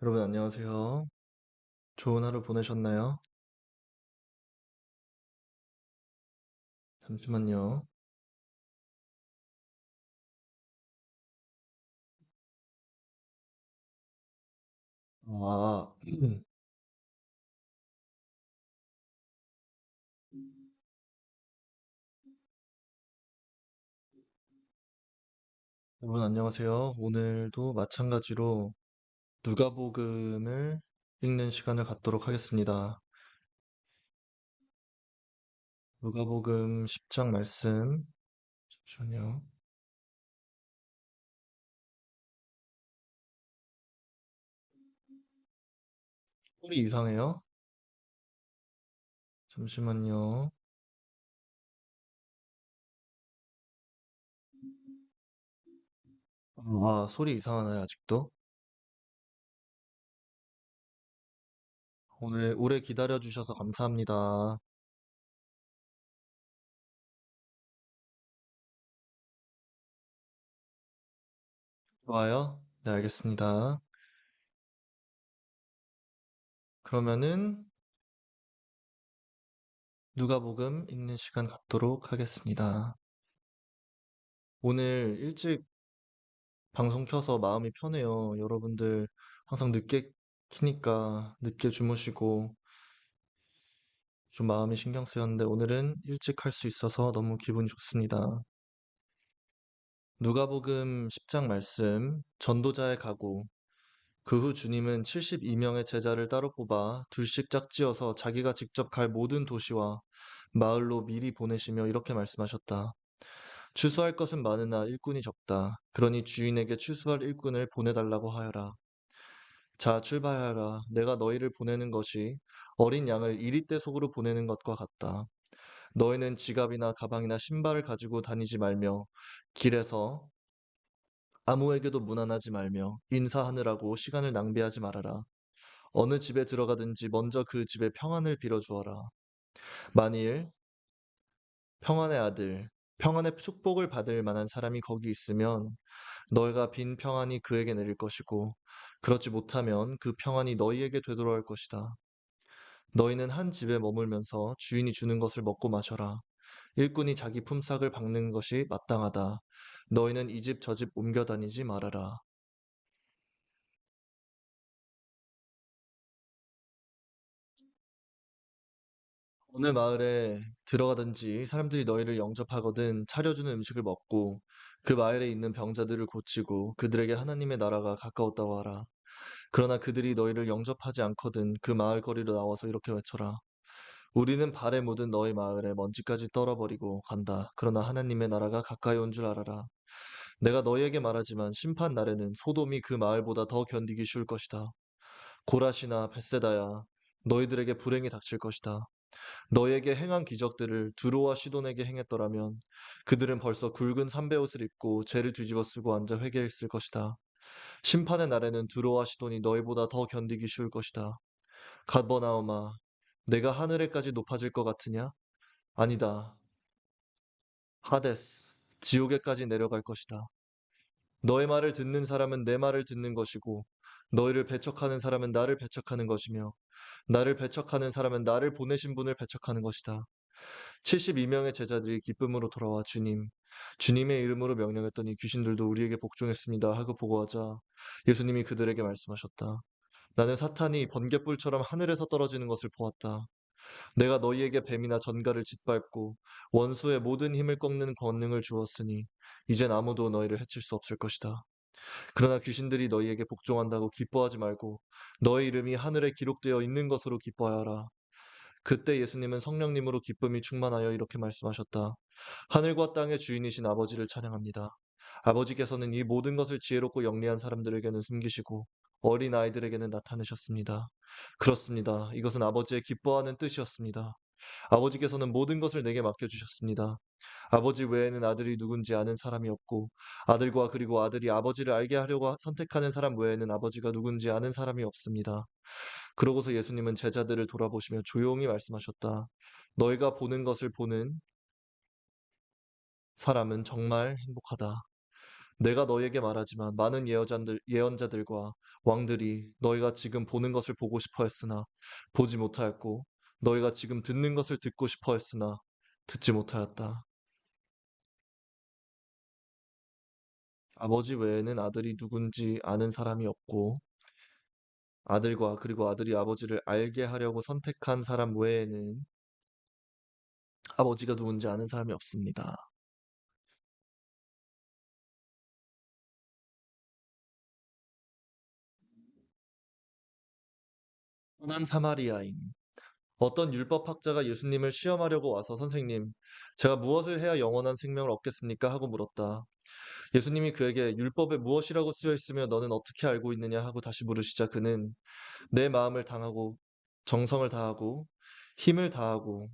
여러분 안녕하세요. 좋은 하루 보내셨나요? 잠시만요. 아, 여러분 안녕하세요. 오늘도 마찬가지로 누가복음을 읽는 시간을 갖도록 하겠습니다. 누가복음 10장 말씀. 잠시만요. 소리 이상해요? 잠시만요. 소리 이상하나요, 아직도? 오늘 오래 기다려 주셔서 감사합니다. 좋아요? 네, 알겠습니다. 그러면은 누가복음 읽는 시간 갖도록 하겠습니다. 오늘 일찍 방송 켜서 마음이 편해요. 여러분들 항상 늦게 키니까 늦게 주무시고 좀 마음이 신경 쓰였는데 오늘은 일찍 할 수 있어서 너무 기분이 좋습니다. 누가복음 10장 말씀, 전도자의 각오. 그 후 주님은 72명의 제자를 따로 뽑아 둘씩 짝지어서 자기가 직접 갈 모든 도시와 마을로 미리 보내시며 이렇게 말씀하셨다. 추수할 것은 많으나 일꾼이 적다. 그러니 주인에게 추수할 일꾼을 보내달라고 하여라. 자, 출발하라. 내가 너희를 보내는 것이 어린 양을 이리떼 속으로 보내는 것과 같다. 너희는 지갑이나 가방이나 신발을 가지고 다니지 말며 길에서 아무에게도 무난하지 말며 인사하느라고 시간을 낭비하지 말아라. 어느 집에 들어가든지 먼저 그 집에 평안을 빌어주어라. 만일 평안의 아들, 평안의 축복을 받을 만한 사람이 거기 있으면 너희가 빈 평안이 그에게 내릴 것이고 그렇지 못하면 그 평안이 너희에게 되돌아올 것이다. 너희는 한 집에 머물면서 주인이 주는 것을 먹고 마셔라. 일꾼이 자기 품삯을 받는 것이 마땅하다. 너희는 이 집 저 집 옮겨 다니지 말아라. 어느 마을에 들어가든지 사람들이 너희를 영접하거든 차려주는 음식을 먹고 그 마을에 있는 병자들을 고치고 그들에게 하나님의 나라가 가까웠다고 하라. 그러나 그들이 너희를 영접하지 않거든 그 마을 거리로 나와서 이렇게 외쳐라. 우리는 발에 묻은 너희 마을에 먼지까지 떨어버리고 간다. 그러나 하나님의 나라가 가까이 온 줄 알아라. 내가 너희에게 말하지만 심판 날에는 소돔이 그 마을보다 더 견디기 쉬울 것이다. 고라시나 벳세다야, 너희들에게 불행이 닥칠 것이다. 너희에게 행한 기적들을 두로와 시돈에게 행했더라면 그들은 벌써 굵은 삼베옷을 입고 죄를 뒤집어 쓰고 앉아 회개했을 것이다. 심판의 날에는 두로와 시돈이 너희보다 더 견디기 쉬울 것이다. 갓버나오마, 내가 하늘에까지 높아질 것 같으냐? 아니다. 하데스, 지옥에까지 내려갈 것이다. 너의 말을 듣는 사람은 내 말을 듣는 것이고, 너희를 배척하는 사람은 나를 배척하는 것이며, 나를 배척하는 사람은 나를 보내신 분을 배척하는 것이다. 72명의 제자들이 기쁨으로 돌아와 주님의 이름으로 명령했더니 귀신들도 우리에게 복종했습니다 하고 보고하자 예수님이 그들에게 말씀하셨다. 나는 사탄이 번갯불처럼 하늘에서 떨어지는 것을 보았다. 내가 너희에게 뱀이나 전갈을 짓밟고 원수의 모든 힘을 꺾는 권능을 주었으니 이젠 아무도 너희를 해칠 수 없을 것이다. 그러나 귀신들이 너희에게 복종한다고 기뻐하지 말고 너희 이름이 하늘에 기록되어 있는 것으로 기뻐하여라. 그때 예수님은 성령님으로 기쁨이 충만하여 이렇게 말씀하셨다. 하늘과 땅의 주인이신 아버지를 찬양합니다. 아버지께서는 이 모든 것을 지혜롭고 영리한 사람들에게는 숨기시고 어린 아이들에게는 나타내셨습니다. 그렇습니다. 이것은 아버지의 기뻐하는 뜻이었습니다. 아버지께서는 모든 것을 내게 맡겨주셨습니다. 아버지 외에는 아들이 누군지 아는 사람이 없고 아들과 그리고 아들이 아버지를 알게 하려고 선택하는 사람 외에는 아버지가 누군지 아는 사람이 없습니다. 그러고서 예수님은 제자들을 돌아보시며 조용히 말씀하셨다. 너희가 보는 것을 보는 사람은 정말 행복하다. 내가 너희에게 말하지만 많은 예언자들과 왕들이 너희가 지금 보는 것을 보고 싶어 했으나 보지 못하였고 너희가 지금 듣는 것을 듣고 싶어 했으나 듣지 못하였다. 아버지 외에는 아들이 누군지 아는 사람이 없고 아들과 그리고 아들이 아버지를 알게 하려고 선택한 사람 외에는 아버지가 누군지 아는 사람이 없습니다. 선한 사마리아인. 어떤 율법학자가 예수님을 시험하려고 와서 선생님, 제가 무엇을 해야 영원한 생명을 얻겠습니까? 하고 물었다. 예수님이 그에게 율법에 무엇이라고 쓰여 있으며 너는 어떻게 알고 있느냐 하고 다시 물으시자 그는 내 마음을 당하고 정성을 다하고 힘을 다하고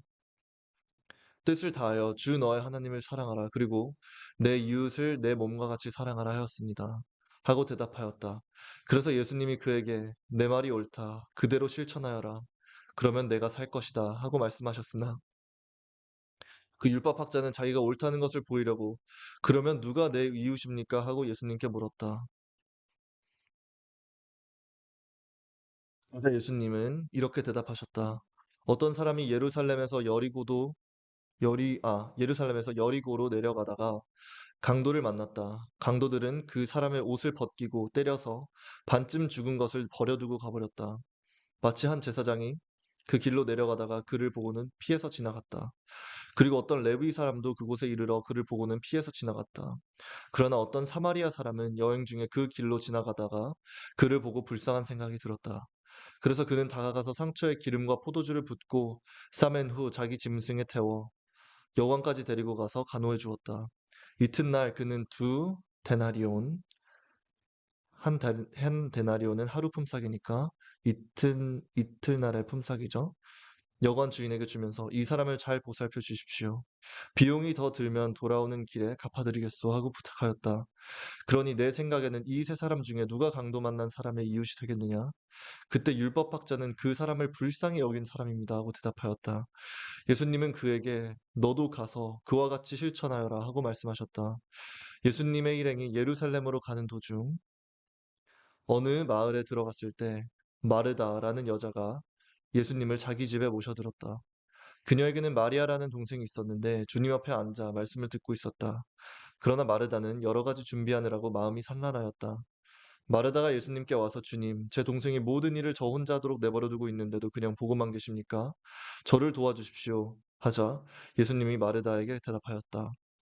뜻을 다하여 주 너의 하나님을 사랑하라. 그리고 내 이웃을 내 몸과 같이 사랑하라 하였습니다. 하고 대답하였다. 그래서 예수님이 그에게 내 말이 옳다. 그대로 실천하여라. 그러면 내가 살 것이다. 하고 말씀하셨으나 그 율법학자는 자기가 옳다는 것을 보이려고 그러면 누가 내 이웃입니까? 하고 예수님께 물었다. 그래서 예수님은 이렇게 대답하셨다. 어떤 사람이 예루살렘에서 여리고로 내려가다가 강도를 만났다. 강도들은 그 사람의 옷을 벗기고 때려서 반쯤 죽은 것을 버려두고 가버렸다. 마치 한 제사장이 그 길로 내려가다가 그를 보고는 피해서 지나갔다. 그리고 어떤 레위 사람도 그곳에 이르러 그를 보고는 피해서 지나갔다. 그러나 어떤 사마리아 사람은 여행 중에 그 길로 지나가다가 그를 보고 불쌍한 생각이 들었다. 그래서 그는 다가가서 상처에 기름과 포도주를 붓고 싸맨 후 자기 짐승에 태워 여관까지 데리고 가서 간호해 주었다. 이튿날 그는 두 데나리온, 한 데나리온은 하루 품삯이니까 이틀날의 품삯이죠. 여관 주인에게 주면서 이 사람을 잘 보살펴 주십시오. 비용이 더 들면 돌아오는 길에 갚아드리겠소 하고 부탁하였다. 그러니 내 생각에는 이 세 사람 중에 누가 강도 만난 사람의 이웃이 되겠느냐? 그때 율법학자는 그 사람을 불쌍히 여긴 사람입니다 하고 대답하였다. 예수님은 그에게 너도 가서 그와 같이 실천하여라 하고 말씀하셨다. 예수님의 일행이 예루살렘으로 가는 도중 어느 마을에 들어갔을 때 마르다라는 여자가 예수님을 자기 집에 모셔들었다. 그녀에게는 마리아라는 동생이 있었는데 주님 앞에 앉아 말씀을 듣고 있었다. 그러나 마르다는 여러 가지 준비하느라고 마음이 산란하였다. 마르다가 예수님께 와서 주님, 제 동생이 모든 일을 저 혼자 하도록 내버려 두고 있는데도 그냥 보고만 계십니까? 저를 도와주십시오. 하자 예수님이 마르다에게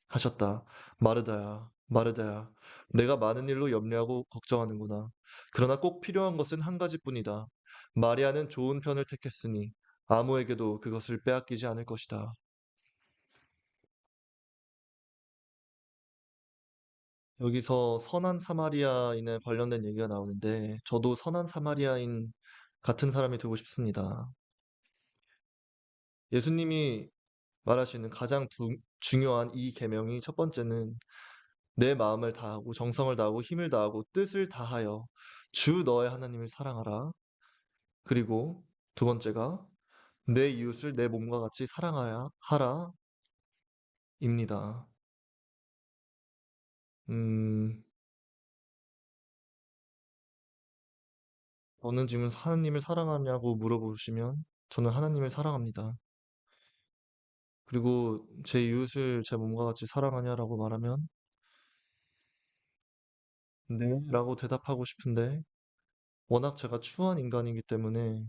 하셨다. 마르다야, 마르다야, 내가 많은 일로 염려하고 걱정하는구나. 그러나 꼭 필요한 것은 한 가지뿐이다. 마리아는 좋은 편을 택했으니 아무에게도 그것을 빼앗기지 않을 것이다. 여기서 선한 사마리아인에 관련된 얘기가 나오는데 저도 선한 사마리아인 같은 사람이 되고 싶습니다. 예수님이 말하시는 가장 중요한 이 계명이 첫 번째는 내 마음을 다하고 정성을 다하고 힘을 다하고 뜻을 다하여 주 너의 하나님을 사랑하라. 그리고 두 번째가 내 이웃을 내 몸과 같이 사랑하라 입니다. 음, 저는 지금 하나님을 사랑하냐고 물어보시면 저는 하나님을 사랑합니다. 그리고 제 이웃을 제 몸과 같이 사랑하냐라고 말하면 네, 라고 대답하고 싶은데 워낙 제가 추한 인간이기 때문에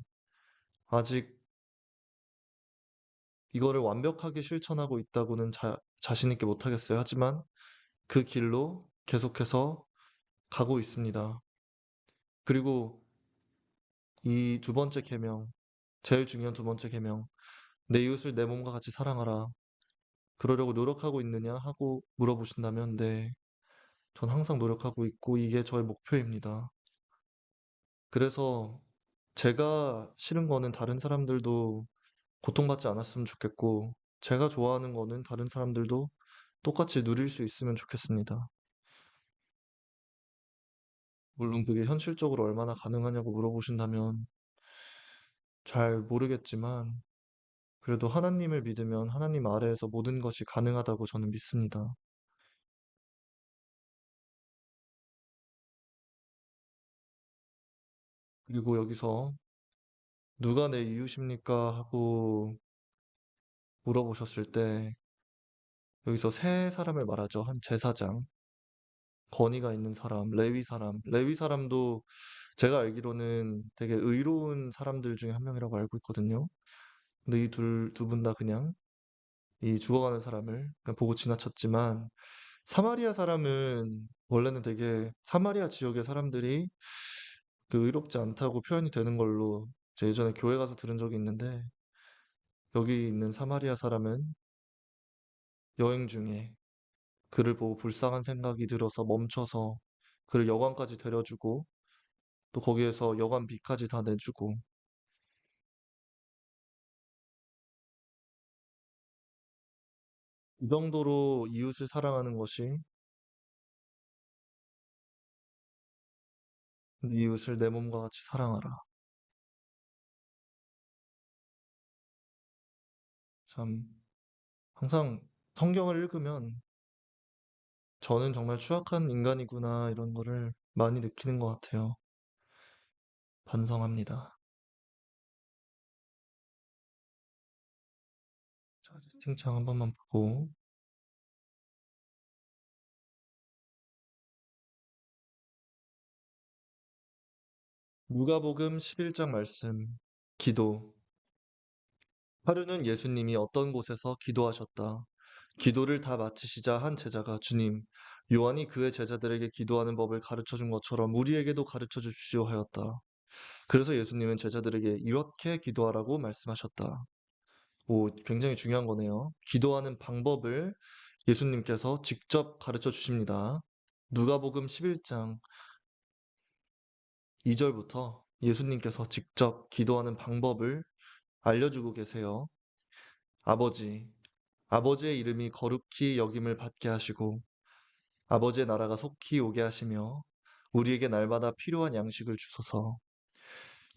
아직 이거를 완벽하게 실천하고 있다고는 자신 있게 못하겠어요. 하지만 그 길로 계속해서 가고 있습니다. 그리고 이 두 번째 계명, 제일 중요한 두 번째 계명, 내 이웃을 내 몸과 같이 사랑하라. 그러려고 노력하고 있느냐 하고 물어보신다면 네, 전 항상 노력하고 있고 이게 저의 목표입니다. 그래서 제가 싫은 거는 다른 사람들도 고통받지 않았으면 좋겠고, 제가 좋아하는 거는 다른 사람들도 똑같이 누릴 수 있으면 좋겠습니다. 물론 그게 현실적으로 얼마나 가능하냐고 물어보신다면 잘 모르겠지만, 그래도 하나님을 믿으면 하나님 아래에서 모든 것이 가능하다고 저는 믿습니다. 그리고 여기서 누가 내 이웃입니까? 하고 물어보셨을 때 여기서 세 사람을 말하죠. 한 제사장, 권위가 있는 사람, 레위 사람. 레위 사람도 제가 알기로는 되게 의로운 사람들 중에 한 명이라고 알고 있거든요. 근데 이 두 분 다 그냥 이 죽어가는 사람을 그냥 보고 지나쳤지만 사마리아 사람은 원래는 되게 사마리아 지역의 사람들이 그 의롭지 않다고 표현이 되는 걸로 제 예전에 교회 가서 들은 적이 있는데 여기 있는 사마리아 사람은 여행 중에 그를 보고 불쌍한 생각이 들어서 멈춰서 그를 여관까지 데려주고 또 거기에서 여관비까지 다 내주고 이 정도로 이웃을 사랑하는 것이 이웃을 내 몸과 같이 사랑하라. 참 항상 성경을 읽으면 저는 정말 추악한 인간이구나 이런 거를 많이 느끼는 것 같아요. 반성합니다. 자, 채팅창 한 번만 보고 누가복음 11장 말씀 기도 하루는 예수님이 어떤 곳에서 기도하셨다. 기도를 다 마치시자 한 제자가 주님, 요한이 그의 제자들에게 기도하는 법을 가르쳐 준 것처럼 우리에게도 가르쳐 주십시오 하였다. 그래서 예수님은 제자들에게 이렇게 기도하라고 말씀하셨다. 오, 굉장히 중요한 거네요. 기도하는 방법을 예수님께서 직접 가르쳐 주십니다. 누가복음 11장 2절부터 예수님께서 직접 기도하는 방법을 알려주고 계세요. 아버지, 아버지의 이름이 거룩히 여김을 받게 하시고 아버지의 나라가 속히 오게 하시며 우리에게 날마다 필요한 양식을 주소서.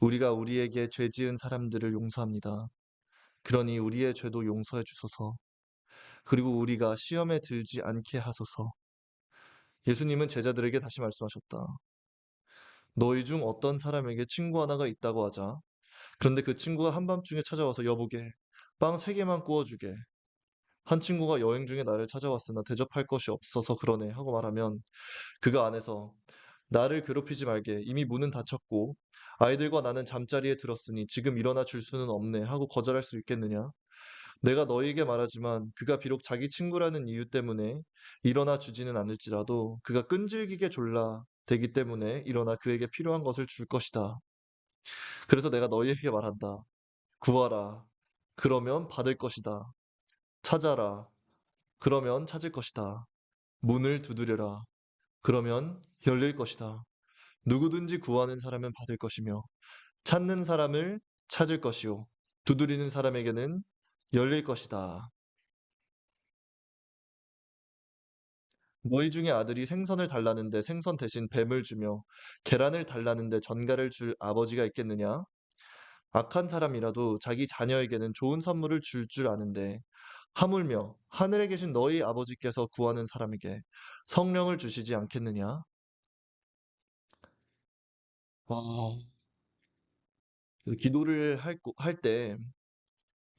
우리가 우리에게 죄 지은 사람들을 용서합니다. 그러니 우리의 죄도 용서해 주소서. 그리고 우리가 시험에 들지 않게 하소서. 예수님은 제자들에게 다시 말씀하셨다. 너희 중 어떤 사람에게 친구 하나가 있다고 하자. 그런데 그 친구가 한밤중에 찾아와서 여보게 빵 세 개만 구워주게. 한 친구가 여행 중에 나를 찾아왔으나 대접할 것이 없어서 그러네 하고 말하면 그가 안에서 나를 괴롭히지 말게 이미 문은 닫혔고 아이들과 나는 잠자리에 들었으니 지금 일어나 줄 수는 없네 하고 거절할 수 있겠느냐? 내가 너희에게 말하지만 그가 비록 자기 친구라는 이유 때문에 일어나 주지는 않을지라도 그가 끈질기게 졸라 되기 때문에 일어나 그에게 필요한 것을 줄 것이다. 그래서 내가 너희에게 말한다. 구하라. 그러면 받을 것이다. 찾아라. 그러면 찾을 것이다. 문을 두드려라. 그러면 열릴 것이다. 누구든지 구하는 사람은 받을 것이며 찾는 사람을 찾을 것이요. 두드리는 사람에게는 열릴 것이다. 너희 중에 아들이 생선을 달라는데 생선 대신 뱀을 주며 계란을 달라는데 전갈을 줄 아버지가 있겠느냐? 악한 사람이라도 자기 자녀에게는 좋은 선물을 줄 아는데 하물며 하늘에 계신 너희 아버지께서 구하는 사람에게 성령을 주시지 않겠느냐? 와, 기도를 할 때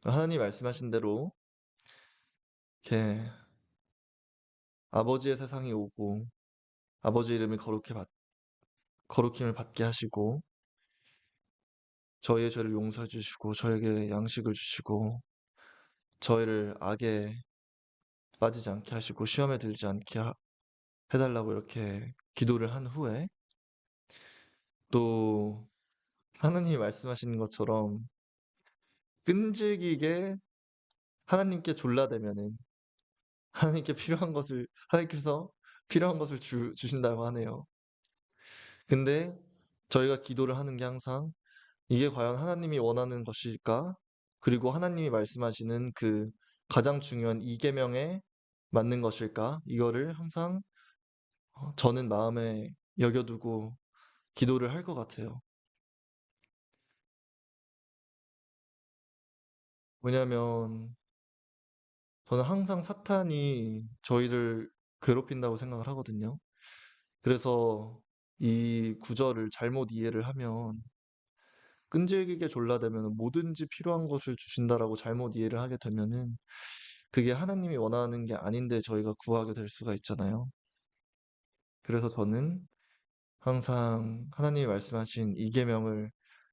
하나님 말씀하신 대로 이렇게 아버지의 세상이 오고 아버지 이름이 거룩힘을 받게 하시고 저희의 죄를 용서해 주시고 저에게 양식을 주시고 저희를 악에 빠지지 않게 하시고 시험에 들지 않게 해달라고 이렇게 기도를 한 후에 또 하나님이 말씀하시는 것처럼 끈질기게 하나님께 졸라대면은 하나님께서 필요한 것을 주신다고 하네요. 근데 저희가 기도를 하는 게 항상 이게 과연 하나님이 원하는 것일까? 그리고 하나님이 말씀하시는 그 가장 중요한 이계명에 맞는 것일까? 이거를 항상 저는 마음에 여겨두고 기도를 할 것 같아요. 왜냐하면 저는 항상 사탄이 저희를 괴롭힌다고 생각을 하거든요. 그래서 이 구절을 잘못 이해를 하면 끈질기게 졸라대면 뭐든지 필요한 것을 주신다라고 잘못 이해를 하게 되면은 그게 하나님이 원하는 게 아닌데 저희가 구하게 될 수가 있잖아요. 그래서 저는 항상 하나님이 말씀하신 이 계명을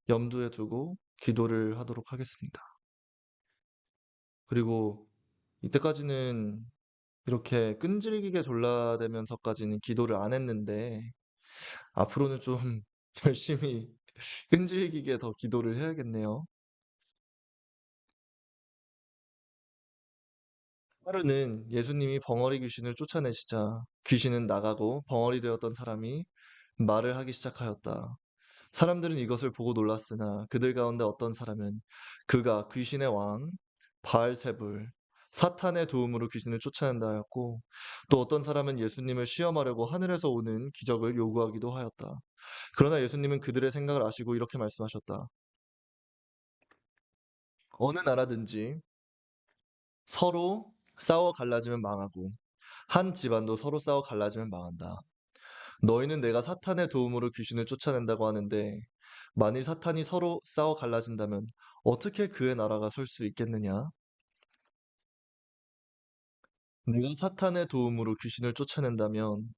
염두에 두고 기도를 하도록 하겠습니다. 그리고 이때까지는 이렇게 끈질기게 졸라대면서까지는 기도를 안 했는데 앞으로는 좀 열심히 끈질기게 더 기도를 해야겠네요. 하루는 예수님이 벙어리 귀신을 쫓아내시자 귀신은 나가고 벙어리 되었던 사람이 말을 하기 시작하였다. 사람들은 이것을 보고 놀랐으나 그들 가운데 어떤 사람은 그가 귀신의 왕 바알세불 사탄의 도움으로 귀신을 쫓아낸다 하였고 또 어떤 사람은 예수님을 시험하려고 하늘에서 오는 기적을 요구하기도 하였다. 그러나 예수님은 그들의 생각을 아시고 이렇게 말씀하셨다. 어느 나라든지 서로 싸워 갈라지면 망하고 한 집안도 서로 싸워 갈라지면 망한다. 너희는 내가 사탄의 도움으로 귀신을 쫓아낸다고 하는데 만일 사탄이 서로 싸워 갈라진다면 어떻게 그의 나라가 설 수 있겠느냐? 내가 사탄의 도움으로 귀신을 쫓아낸다면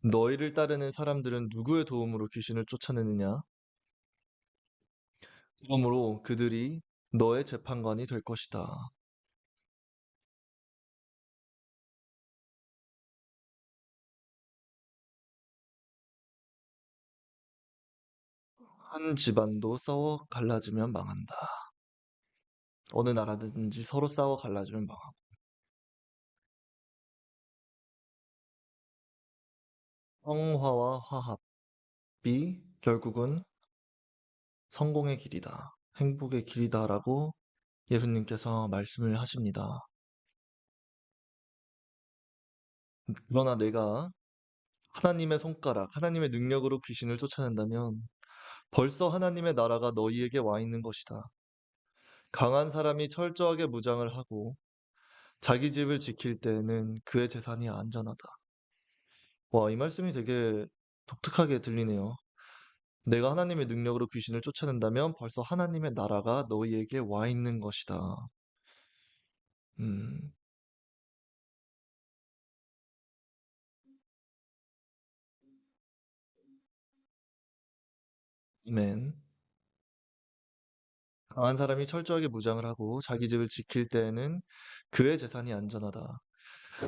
너희를 따르는 사람들은 누구의 도움으로 귀신을 쫓아내느냐? 그러므로 그들이 너의 재판관이 될 것이다. 한 집안도 싸워 갈라지면 망한다. 어느 나라든지 서로 싸워 갈라지면 망하고. 평화와 화합이 결국은 성공의 길이다. 행복의 길이다라고 예수님께서 말씀을 하십니다. 그러나 내가 하나님의 손가락, 하나님의 능력으로 귀신을 쫓아낸다면 벌써 하나님의 나라가 너희에게 와 있는 것이다. 강한 사람이 철저하게 무장을 하고 자기 집을 지킬 때에는 그의 재산이 안전하다. 와, 이 말씀이 되게 독특하게 들리네요. 내가 하나님의 능력으로 귀신을 쫓아낸다면 벌써 하나님의 나라가 너희에게 와 있는 것이다. 음, 아멘. 강한 사람이 철저하게 무장을 하고 자기 집을 지킬 때에는 그의 재산이 안전하다.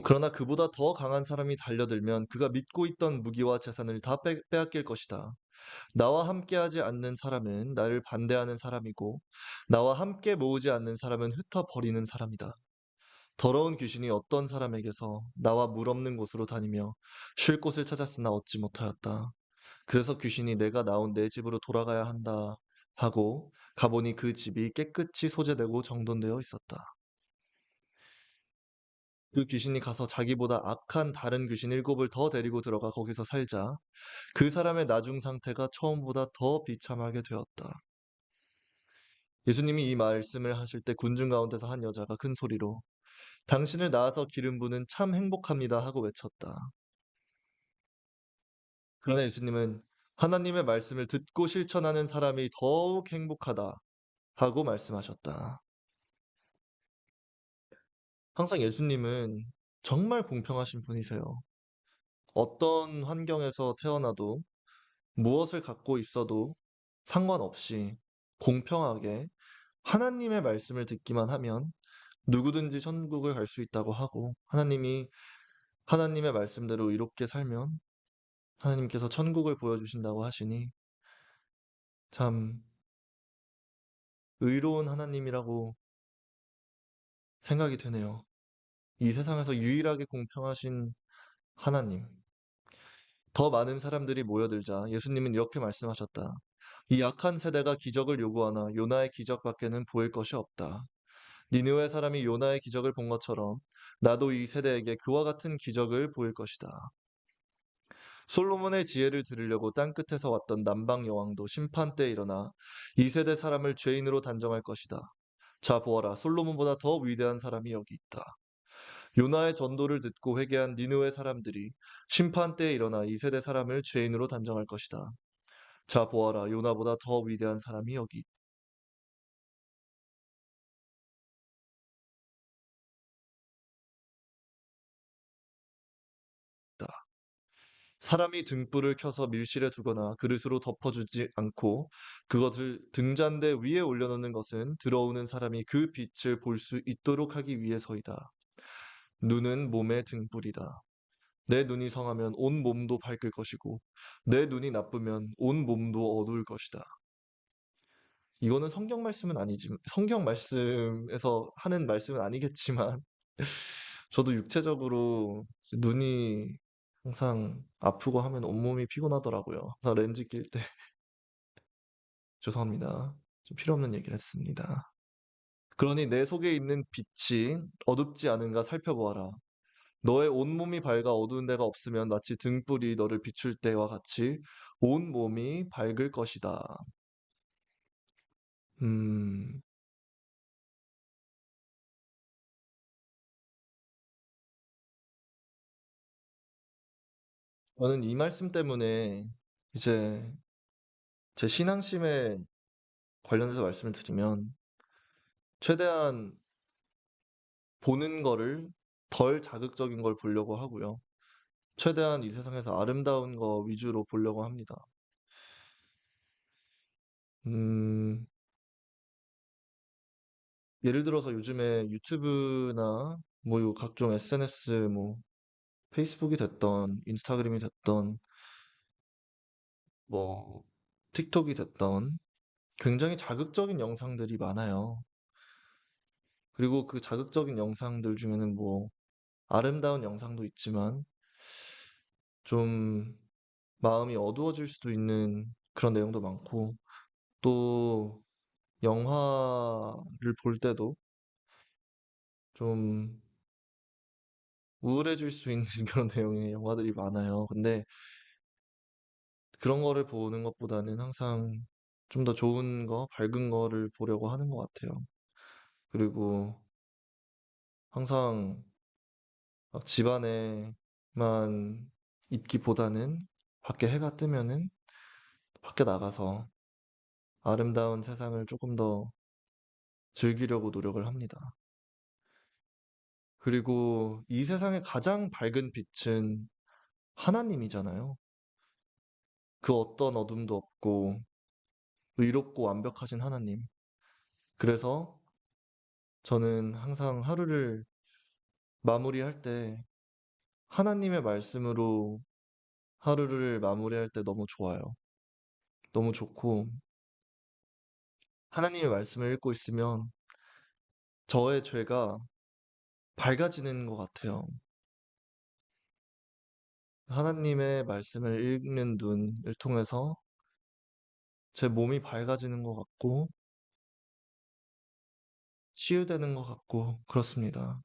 그러나 그보다 더 강한 사람이 달려들면 그가 믿고 있던 무기와 재산을 다 빼앗길 것이다. 나와 함께하지 않는 사람은 나를 반대하는 사람이고, 나와 함께 모으지 않는 사람은 흩어버리는 사람이다. 더러운 귀신이 어떤 사람에게서 나와 물 없는 곳으로 다니며 쉴 곳을 찾았으나 얻지 못하였다. 그래서 귀신이 내가 나온 내 집으로 돌아가야 한다 하고 가보니 그 집이 깨끗이 소재되고 정돈되어 있었다. 그 귀신이 가서 자기보다 악한 다른 귀신 일곱을 더 데리고 들어가 거기서 살자 그 사람의 나중 상태가 처음보다 더 비참하게 되었다. 예수님이 이 말씀을 하실 때 군중 가운데서 한 여자가 큰 소리로 당신을 낳아서 기름 부는 참 행복합니다 하고 외쳤다. 그러나 예수님은 하나님의 말씀을 듣고 실천하는 사람이 더욱 행복하다 하고 말씀하셨다. 항상 예수님은 정말 공평하신 분이세요. 어떤 환경에서 태어나도 무엇을 갖고 있어도 상관없이 공평하게 하나님의 말씀을 듣기만 하면 누구든지 천국을 갈 수 있다고 하고 하나님이 하나님의 말씀대로 이롭게 살면 하나님께서 천국을 보여주신다고 하시니 참 의로운 하나님이라고 생각이 되네요. 이 세상에서 유일하게 공평하신 하나님. 더 많은 사람들이 모여들자 예수님은 이렇게 말씀하셨다. 이 약한 세대가 기적을 요구하나 요나의 기적밖에는 보일 것이 없다. 니느웨 사람이 요나의 기적을 본 것처럼 나도 이 세대에게 그와 같은 기적을 보일 것이다. 솔로몬의 지혜를 들으려고 땅끝에서 왔던 남방 여왕도 심판 때 일어나 이 세대 사람을 죄인으로 단정할 것이다. 자 보아라, 솔로몬보다 더 위대한 사람이 여기 있다. 요나의 전도를 듣고 회개한 니느웨 사람들이 심판 때에 일어나 이 세대 사람을 죄인으로 단정할 것이다. 자, 보아라. 요나보다 더 위대한 사람이 여기 있다. 사람이 등불을 켜서 밀실에 두거나 그릇으로 덮어주지 않고 그것을 등잔대 위에 올려놓는 것은 들어오는 사람이 그 빛을 볼 수 있도록 하기 위해서이다. 눈은 몸의 등불이다. 내 눈이 성하면 온 몸도 밝을 것이고 내 눈이 나쁘면 온 몸도 어두울 것이다. 이거는 성경 말씀은 아니지, 성경 말씀에서 하는 말씀은 아니겠지만 저도 육체적으로 눈이 항상 아프고 하면 온몸이 피곤하더라고요. 그래서 렌즈 낄 때 죄송합니다. 좀 필요 없는 얘기를 했습니다. 그러니 내 속에 있는 빛이 어둡지 않은가 살펴보아라. 너의 온몸이 밝아 어두운 데가 없으면 마치 등불이 너를 비출 때와 같이 온몸이 밝을 것이다. 음, 저는 이 말씀 때문에 이제 제 신앙심에 관련해서 말씀을 드리면 최대한 보는 거를 덜 자극적인 걸 보려고 하고요. 최대한 이 세상에서 아름다운 거 위주로 보려고 합니다. 음, 예를 들어서 요즘에 유튜브나 뭐 요 각종 SNS 뭐 페이스북이 됐던 인스타그램이 됐던 뭐 틱톡이 됐던 굉장히 자극적인 영상들이 많아요. 그리고 그 자극적인 영상들 중에는 뭐 아름다운 영상도 있지만 좀 마음이 어두워질 수도 있는 그런 내용도 많고 또 영화를 볼 때도 좀 우울해질 수 있는 그런 내용의 영화들이 많아요. 근데 그런 거를 보는 것보다는 항상 좀 더 좋은 거, 밝은 거를 보려고 하는 것 같아요. 그리고 항상 막 집 안에만 있기보다는 밖에 해가 뜨면은 밖에 나가서 아름다운 세상을 조금 더 즐기려고 노력을 합니다. 그리고 이 세상의 가장 밝은 빛은 하나님이잖아요. 그 어떤 어둠도 없고 의롭고 완벽하신 하나님. 그래서 저는 항상 하루를 마무리할 때 하나님의 말씀으로 하루를 마무리할 때 너무 좋아요. 너무 좋고 하나님의 말씀을 읽고 있으면 저의 죄가 밝아지는 것 같아요. 하나님의 말씀을 읽는 눈을 통해서 제 몸이 밝아지는 것 같고 치유되는 것 같고 그렇습니다.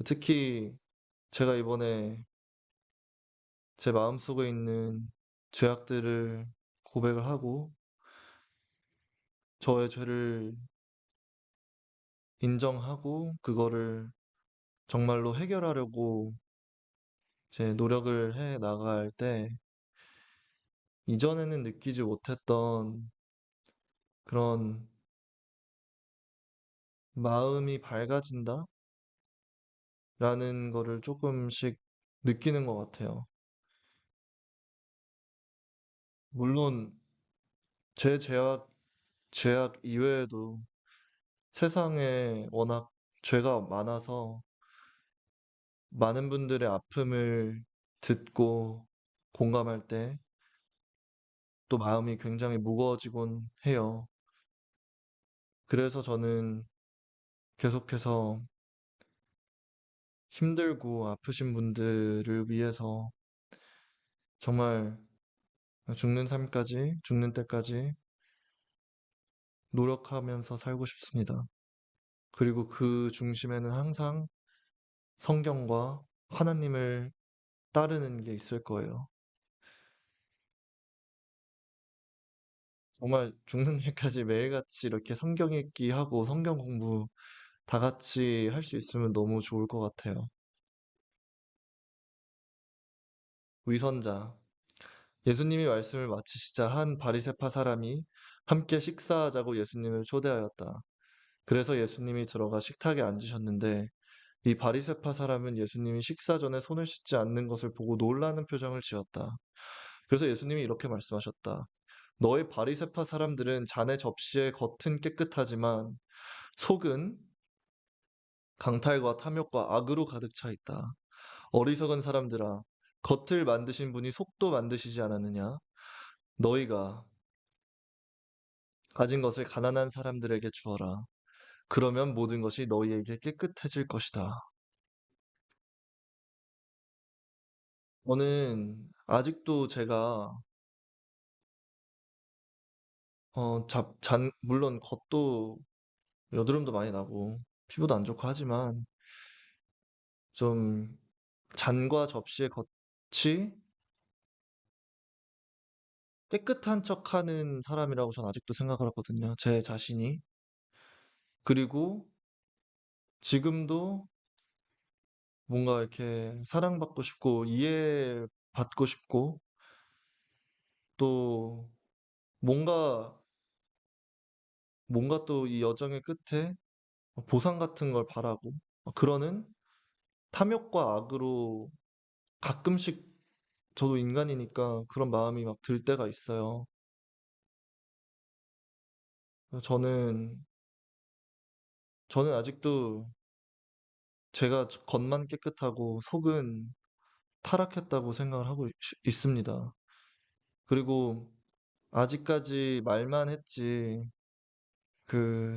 특히 제가 이번에 제 마음속에 있는 죄악들을 고백을 하고 저의 죄를 인정하고 그거를 정말로 해결하려고 제 노력을 해 나갈 때 이전에는 느끼지 못했던 그런 마음이 밝아진다라는 거를 조금씩 느끼는 것 같아요. 물론 제 죄악 이외에도 세상에 워낙 죄가 많아서 많은 분들의 아픔을 듣고 공감할 때 또 마음이 굉장히 무거워지곤 해요. 그래서 저는 계속해서 힘들고 아프신 분들을 위해서 정말 죽는 때까지 노력하면서 살고 싶습니다. 그리고 그 중심에는 항상 성경과 하나님을 따르는 게 있을 거예요. 정말 죽는 날까지 매일같이 이렇게 성경 읽기 하고 성경 공부 다 같이 할 수 있으면 너무 좋을 것 같아요. 위선자. 예수님이 말씀을 마치시자 한 바리새파 사람이 함께 식사하자고 예수님을 초대하였다. 그래서 예수님이 들어가 식탁에 앉으셨는데 이 바리새파 사람은 예수님이 식사 전에 손을 씻지 않는 것을 보고 놀라는 표정을 지었다. 그래서 예수님이 이렇게 말씀하셨다. 너희 바리새파 사람들은 자네 접시의 겉은 깨끗하지만 속은 강탈과 탐욕과 악으로 가득 차 있다. 어리석은 사람들아, 겉을 만드신 분이 속도 만드시지 않았느냐? 너희가 가진 것을 가난한 사람들에게 주어라. 그러면 모든 것이 너희에게 깨끗해질 것이다. 저는 아직도 제가 물론 겉도 여드름도 많이 나고 피부도 안 좋고 하지만 좀 잔과 접시의 겉이 깨끗한 척하는 사람이라고 저는 아직도 생각을 하거든요. 제 자신이. 그리고 지금도 뭔가 이렇게 사랑받고 싶고 이해받고 싶고 또 뭔가 또 이 여정의 끝에 보상 같은 걸 바라고 그러는 탐욕과 악으로 가끔씩 저도 인간이니까 그런 마음이 막 들 때가 있어요. 그래서 저는 아직도 제가 겉만 깨끗하고 속은 타락했다고 생각을 하고 있습니다. 그리고 아직까지 말만 했지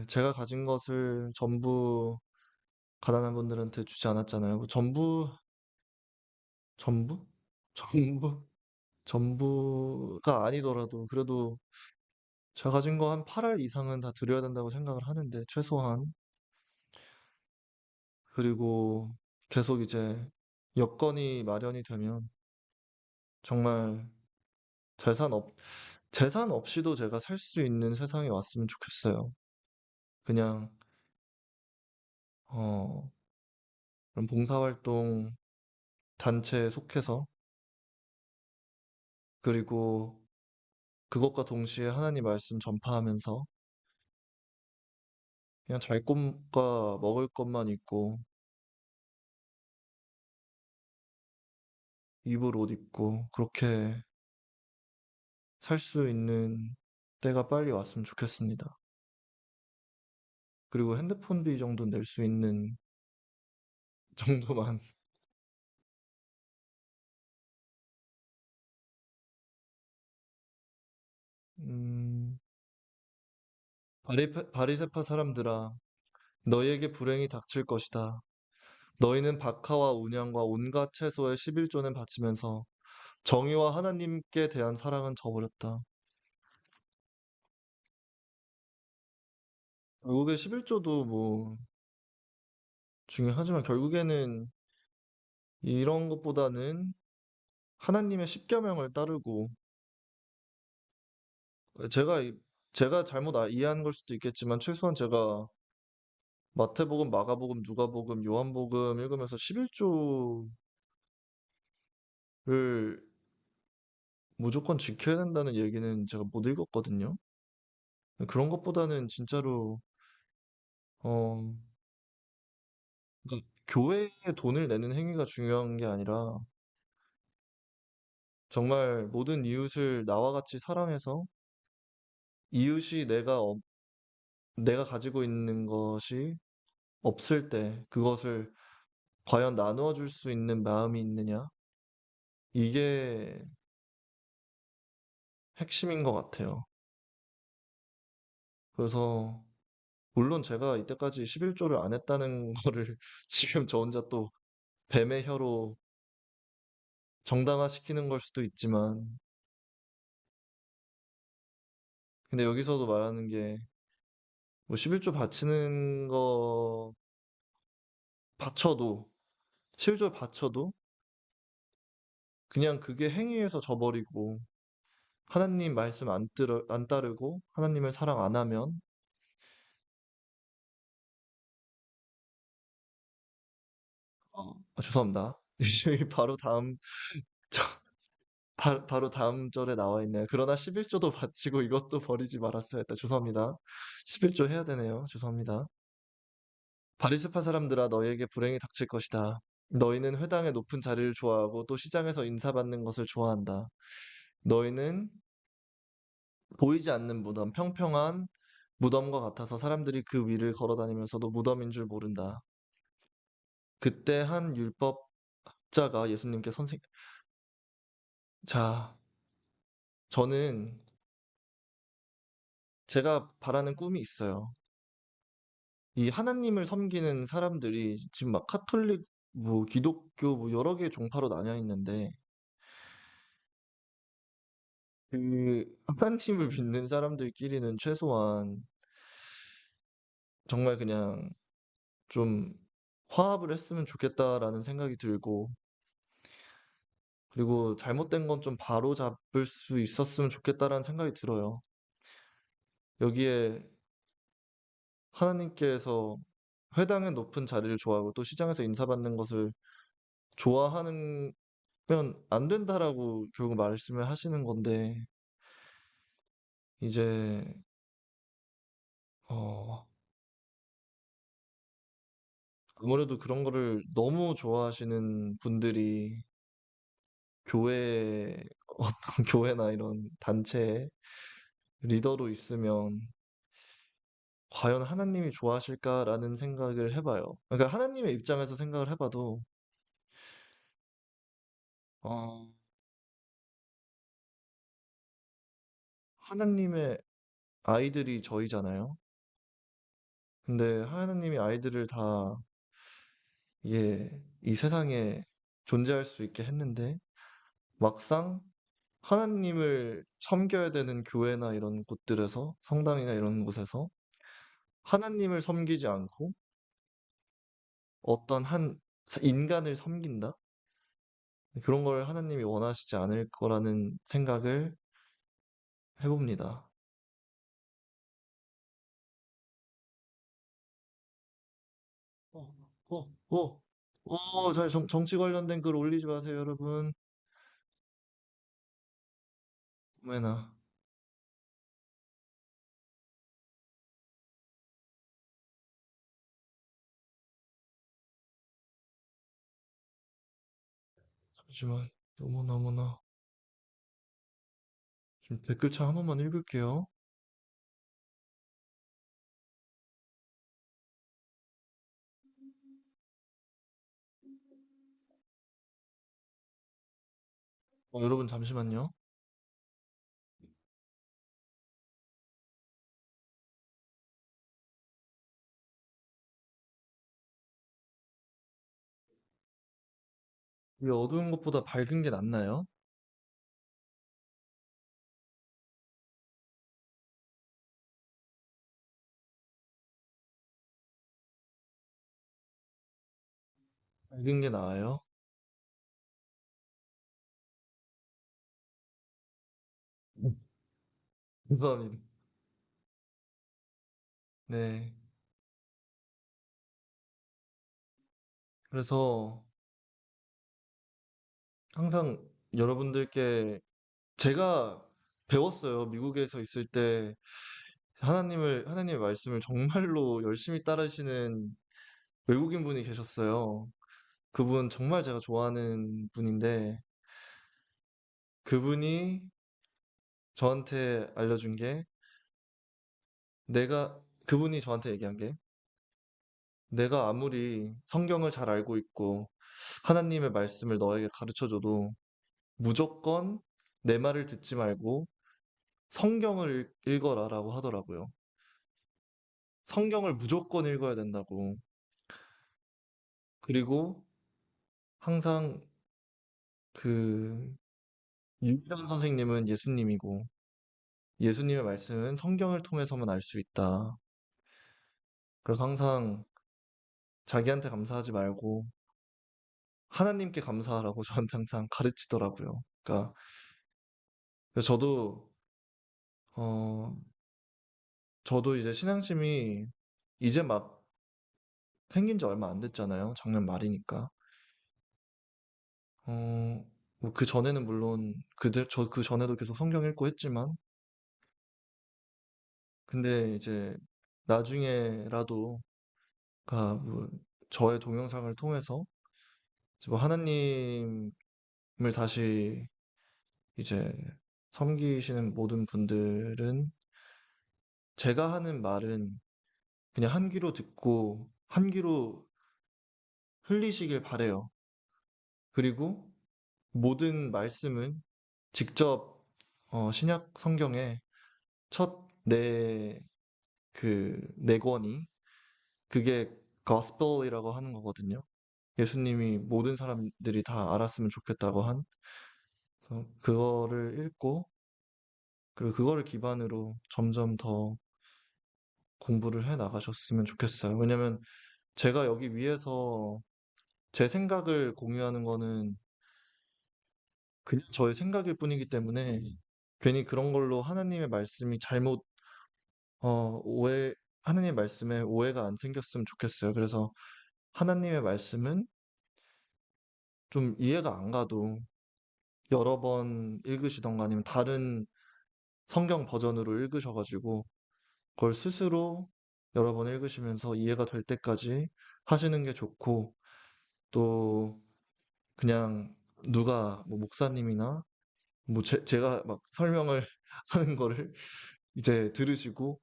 제가 가진 것을 전부 가난한 분들한테 주지 않았잖아요. 뭐 전부? 전부? 전부가 아니더라도 그래도 제가 가진 거 한 8할 이상은 다 드려야 된다고 생각을 하는데 최소한 그리고 계속 이제 여건이 마련이 되면 정말 재산 없 재산 없이도 제가 살 수 있는 세상이 왔으면 좋겠어요. 그냥 어 그런 봉사활동 단체에 속해서 그리고 그것과 동시에 하나님 말씀 전파하면서 그냥 잘 것과 먹을 것만 있고 입을 옷 입고 그렇게 살 수 있는 때가 빨리 왔으면 좋겠습니다. 그리고 핸드폰비 정도 낼 수 있는 정도만 음, 바리새파 사람들아 너희에게 불행이 닥칠 것이다. 너희는 박하와 온양과 온갖 채소의 11조는 바치면서 정의와 하나님께 대한 사랑은 저버렸다. 결국에 11조도 뭐 중요하지만 결국에는 이런 것보다는 하나님의 십계명을 따르고 제가 제가 잘못 이해한 걸 수도 있겠지만 최소한 제가 마태복음, 마가복음, 누가복음, 요한복음 읽으면서 11조를 무조건 지켜야 된다는 얘기는 제가 못 읽었거든요. 그런 것보다는 진짜로 어 그러니까 교회에 돈을 내는 행위가 중요한 게 아니라 정말 모든 이웃을 나와 같이 사랑해서 이웃이 내가 가지고 있는 것이 없을 때 그것을 과연 나누어 줄 수 있는 마음이 있느냐? 이게 핵심인 것 같아요. 그래서 물론 제가 이때까지 11조를 안 했다는 거를 지금 저 혼자 또 뱀의 혀로 정당화시키는 걸 수도 있지만 근데 여기서도 말하는 게 뭐 11조 바치는 거 바쳐도 11조 바쳐도 그냥 그게 행위에서 져버리고 하나님 말씀 안 따르고 하나님을 사랑 안 하면 죄송합니다. 바로 다음 바로 다음 절에 나와 있네요. 그러나 11조도 바치고 이것도 버리지 말았어야 했다. 죄송합니다. 11조 해야 되네요. 죄송합니다. 바리새파 사람들아 너희에게 불행이 닥칠 것이다. 너희는 회당의 높은 자리를 좋아하고 또 시장에서 인사받는 것을 좋아한다. 너희는 보이지 않는 무덤, 평평한 무덤과 같아서 사람들이 그 위를 걸어 다니면서도 무덤인 줄 모른다. 그때 한 율법자가 예수님께 자, 저는 제가 바라는 꿈이 있어요. 이 하나님을 섬기는 사람들이 지금 막 카톨릭, 뭐 기독교, 뭐 여러 개의 종파로 나뉘어 있는데 그 하나님을 믿는 사람들끼리는 최소한 정말 그냥 좀 화합을 했으면 좋겠다라는 생각이 들고 그리고 잘못된 건 좀 바로잡을 수 있었으면 좋겠다라는 생각이 들어요. 여기에 하나님께서 회당의 높은 자리를 좋아하고 또 시장에서 인사받는 것을 좋아하는 안 된다라고 결국 말씀을 하시는 건데 이제 어 아무래도 그런 거를 너무 좋아하시는 분들이 교회 어떤 교회나 이런 단체 리더로 있으면 과연 하나님이 좋아하실까라는 생각을 해봐요. 그러니까 하나님의 입장에서 생각을 해봐도 어, 하나님의 아이들이 저희잖아요. 근데 하나님이 아이들을 다 예, 이 세상에 존재할 수 있게 했는데 막상 하나님을 섬겨야 되는 교회나 이런 곳들에서 성당이나 이런 곳에서 하나님을 섬기지 않고 어떤 한 인간을 섬긴다? 그런 걸 하나님이 원하시지 않을 거라는 생각을 해봅니다. 어, 정치 관련된 글 올리지 마세요, 여러분. 오메나. 잠시만. 너무너무나. 지금 댓글창 한 번만 읽을게요. 여러분, 잠시만요. 이 어두운 것보다 밝은 게 낫나요? 밝은 게 나아요? 죄송합니다. 네. 그래서 항상 여러분들께 제가 배웠어요. 미국에서 있을 때 하나님의 말씀을 정말로 열심히 따르시는 외국인 분이 계셨어요. 그분 정말 제가 좋아하는 분인데 그분이 저한테 알려준 게 그분이 저한테 얘기한 게 내가 아무리 성경을 잘 알고 있고 하나님의 말씀을 너에게 가르쳐 줘도 무조건 내 말을 듣지 말고 성경을 읽어라라고 하더라고요. 성경을 무조건 읽어야 된다고. 그리고 항상 그 유일한 선생님은 예수님이고 예수님의 말씀은 성경을 통해서만 알 수 있다. 그래서 항상 자기한테 감사하지 말고 하나님께 감사하라고 저한테 항상 가르치더라고요. 그러니까 그래서 어, 저도 이제 신앙심이 이제 막 생긴 지 얼마 안 됐잖아요. 작년 말이니까. 뭐 그 전에는 물론 저 그 전에도 계속 성경 읽고 했지만 근데 이제 나중에라도 뭐 저의 동영상을 통해서 이제 뭐 하나님을 다시 이제 섬기시는 모든 분들은 제가 하는 말은 그냥 한 귀로 듣고 한 귀로 흘리시길 바래요. 그리고 모든 말씀은 직접 신약 성경의 첫 네 권이 그게 gospel이라고 하는 거거든요. 예수님이 모든 사람들이 다 알았으면 좋겠다고 한 그래서 그거를 읽고 그리고 그거를 기반으로 점점 더 공부를 해 나가셨으면 좋겠어요. 왜냐면 제가 여기 위에서 제 생각을 공유하는 거는 그냥 저의 생각일 뿐이기 때문에 괜히 그런 걸로 하나님의 말씀이 잘못 오해 하나님의 말씀에 오해가 안 생겼으면 좋겠어요. 그래서 하나님의 말씀은 좀 이해가 안 가도 여러 번 읽으시던가 아니면 다른 성경 버전으로 읽으셔가지고 그걸 스스로 여러 번 읽으시면서 이해가 될 때까지 하시는 게 좋고 또 그냥 누가 뭐 목사님이나 뭐 제가 막 설명을 하는 거를 이제 들으시고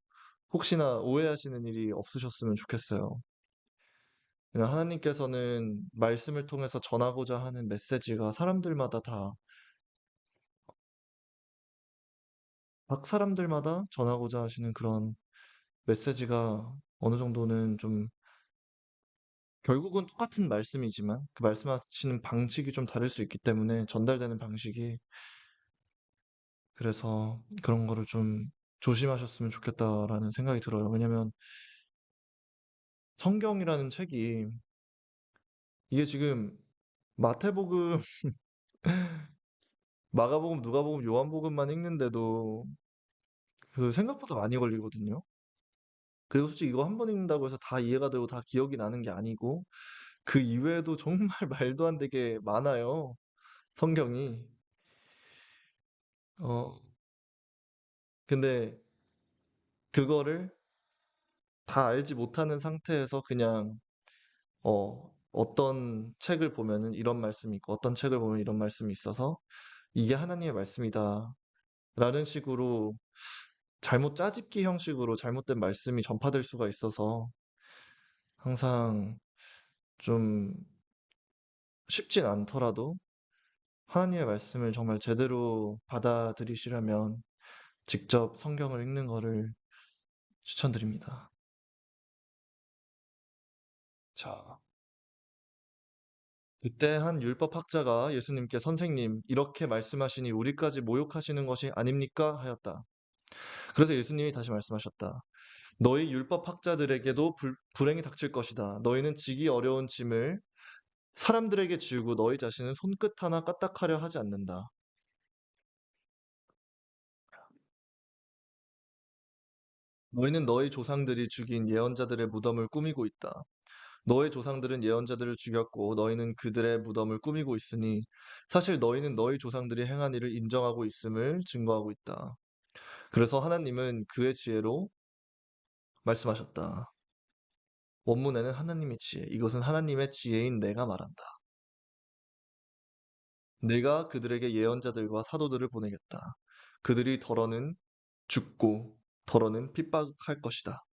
혹시나 오해하시는 일이 없으셨으면 좋겠어요. 그냥 하나님께서는 말씀을 통해서 전하고자 하는 메시지가 사람들마다 각 사람들마다 전하고자 하시는 그런 메시지가 어느 정도는 좀 결국은 똑같은 말씀이지만 그 말씀하시는 방식이 좀 다를 수 있기 때문에 전달되는 방식이 그래서 그런 거를 좀 조심하셨으면 좋겠다라는 생각이 들어요. 왜냐면 성경이라는 책이 이게 지금 마태복음, 마가복음, 누가복음, 요한복음만 읽는데도 그 생각보다 많이 걸리거든요. 그리고 솔직히 이거 한 번 읽는다고 해서 다 이해가 되고 다 기억이 나는 게 아니고 그 이외에도 정말 말도 안 되게 많아요. 성경이. 어, 근데 그거를 다 알지 못하는 상태에서 그냥 어떤 책을 보면은 이런 말씀이 있고 어떤 책을 보면 이런 말씀이 있어서 이게 하나님의 말씀이다. 라는 식으로 잘못 짜집기 형식으로 잘못된 말씀이 전파될 수가 있어서 항상 좀 쉽진 않더라도 하나님의 말씀을 정말 제대로 받아들이시려면 직접 성경을 읽는 거를 추천드립니다. 자, 그때 한 율법학자가 예수님께 선생님, 이렇게 말씀하시니 우리까지 모욕하시는 것이 아닙니까? 하였다. 그래서 예수님이 다시 말씀하셨다. 너희 율법학자들에게도 불행이 닥칠 것이다. 너희는 지기 어려운 짐을 사람들에게 지우고 너희 자신은 손끝 하나 까딱하려 하지 않는다. 너희는 너희 조상들이 죽인 예언자들의 무덤을 꾸미고 있다. 너희 조상들은 예언자들을 죽였고 너희는 그들의 무덤을 꾸미고 있으니 사실 너희는 너희 조상들이 행한 일을 인정하고 있음을 증거하고 있다. 그래서 하나님은 그의 지혜로 말씀하셨다. 원문에는 하나님의 지혜, 이것은 하나님의 지혜인 내가 말한다. 내가 그들에게 예언자들과 사도들을 보내겠다. 그들이 더러는 죽고 더러는 핍박할 것이다.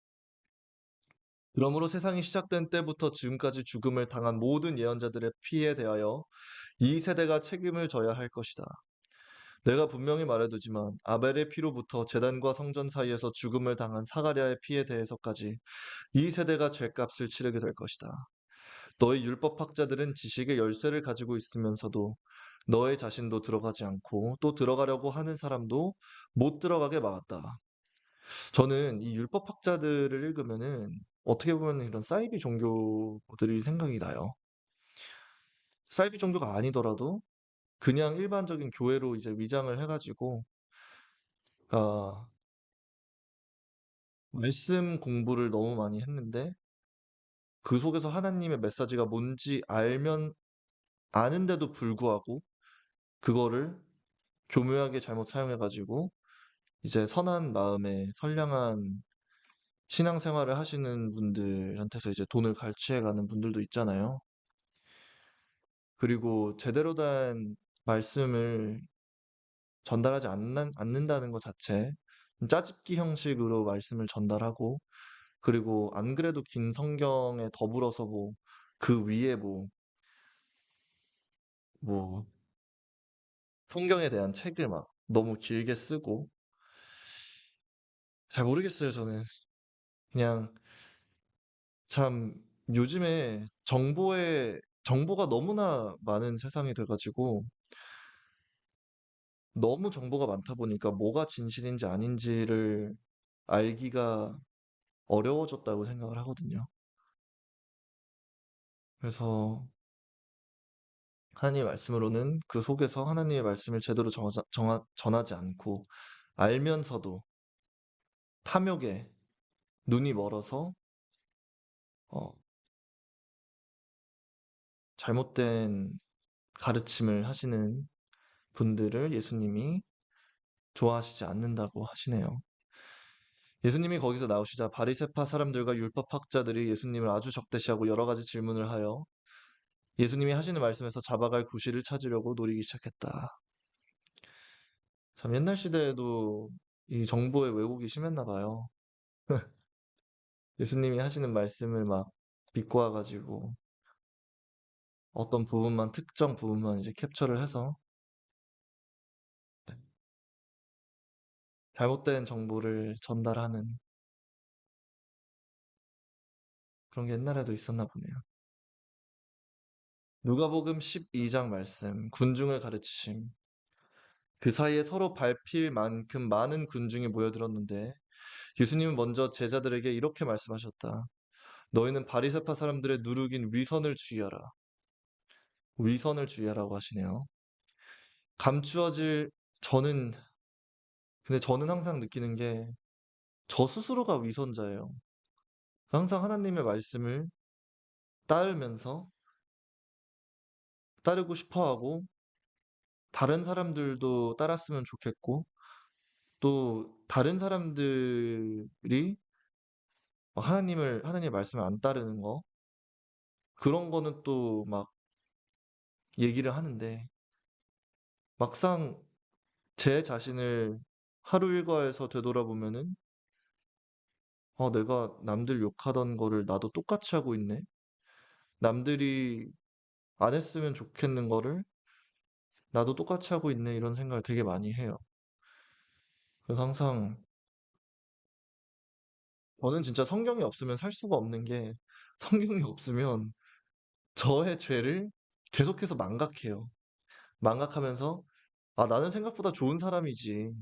그러므로 세상이 시작된 때부터 지금까지 죽음을 당한 모든 예언자들의 피에 대하여 이 세대가 책임을 져야 할 것이다. 내가 분명히 말해두지만 아벨의 피로부터 제단과 성전 사이에서 죽음을 당한 사가랴의 피에 대해서까지 이 세대가 죄값을 치르게 될 것이다. 너희 율법학자들은 지식의 열쇠를 가지고 있으면서도 너의 자신도 들어가지 않고 또 들어가려고 하는 사람도 못 들어가게 막았다. 저는 이 율법학자들을 읽으면은 어떻게 보면 이런 사이비 종교들이 생각이 나요. 사이비 종교가 아니더라도 그냥 일반적인 교회로 이제 위장을 해가지고, 아, 말씀 공부를 너무 많이 했는데 그 속에서 하나님의 메시지가 뭔지 아는데도 불구하고 그거를 교묘하게 잘못 사용해가지고 이제 선한 마음에 선량한 신앙생활을 하시는 분들한테서 이제 돈을 갈취해가는 분들도 있잖아요. 그리고 제대로 된 말씀을 전달하지 않는다는 것 자체, 짜집기 형식으로 말씀을 전달하고, 그리고 안 그래도 긴 성경에 더불어서 뭐, 그 위에 뭐, 성경에 대한 책을 막 너무 길게 쓰고, 잘 모르겠어요, 저는. 그냥 참 요즘에 정보가 너무나 많은 세상이 돼가지고, 너무 정보가 많다 보니까 뭐가 진실인지 아닌지를 알기가 어려워졌다고 생각을 하거든요. 그래서 하나님의 말씀으로는 그 속에서 하나님의 말씀을 제대로 전하지 않고 알면서도 탐욕에 눈이 멀어서 어, 잘못된 가르침을 하시는 분들을 예수님이 좋아하시지 않는다고 하시네요. 예수님이 거기서 나오시자 바리새파 사람들과 율법학자들이 예수님을 아주 적대시하고 여러 가지 질문을 하여 예수님이 하시는 말씀에서 잡아갈 구실을 찾으려고 노리기 시작했다. 참 옛날 시대에도 이 정보의 왜곡이 심했나 봐요. 예수님이 하시는 말씀을 막 믿고 와가지고 어떤 부분만 특정 부분만 이제 캡처를 해서 잘못된 정보를 전달하는 그런 게 옛날에도 있었나 보네요. 누가복음 12장 말씀, 군중을 가르치심. 그 사이에 서로 밟힐 만큼 많은 군중이 모여들었는데 예수님은 먼저 제자들에게 이렇게 말씀하셨다. 너희는 바리새파 사람들의 누룩인 위선을 주의하라. 위선을 주의하라고 하시네요. 감추어질 저는 근데 저는 항상 느끼는 게 저 스스로가 위선자예요. 항상 하나님의 말씀을 따르면서 따르고 싶어 하고 다른 사람들도 따랐으면 좋겠고 또 다른 사람들이 하나님의 말씀을 안 따르는 거 그런 거는 또 막 얘기를 하는데 막상 제 자신을 하루 일과에서 되돌아보면은 내가 남들 욕하던 거를 나도 똑같이 하고 있네. 남들이 안 했으면 좋겠는 거를 나도 똑같이 하고 있네. 이런 생각을 되게 많이 해요. 그래서 항상 저는 진짜 성경이 없으면 살 수가 없는 게 성경이 없으면 저의 죄를 계속해서 망각해요. 망각하면서 나는 생각보다 좋은 사람이지.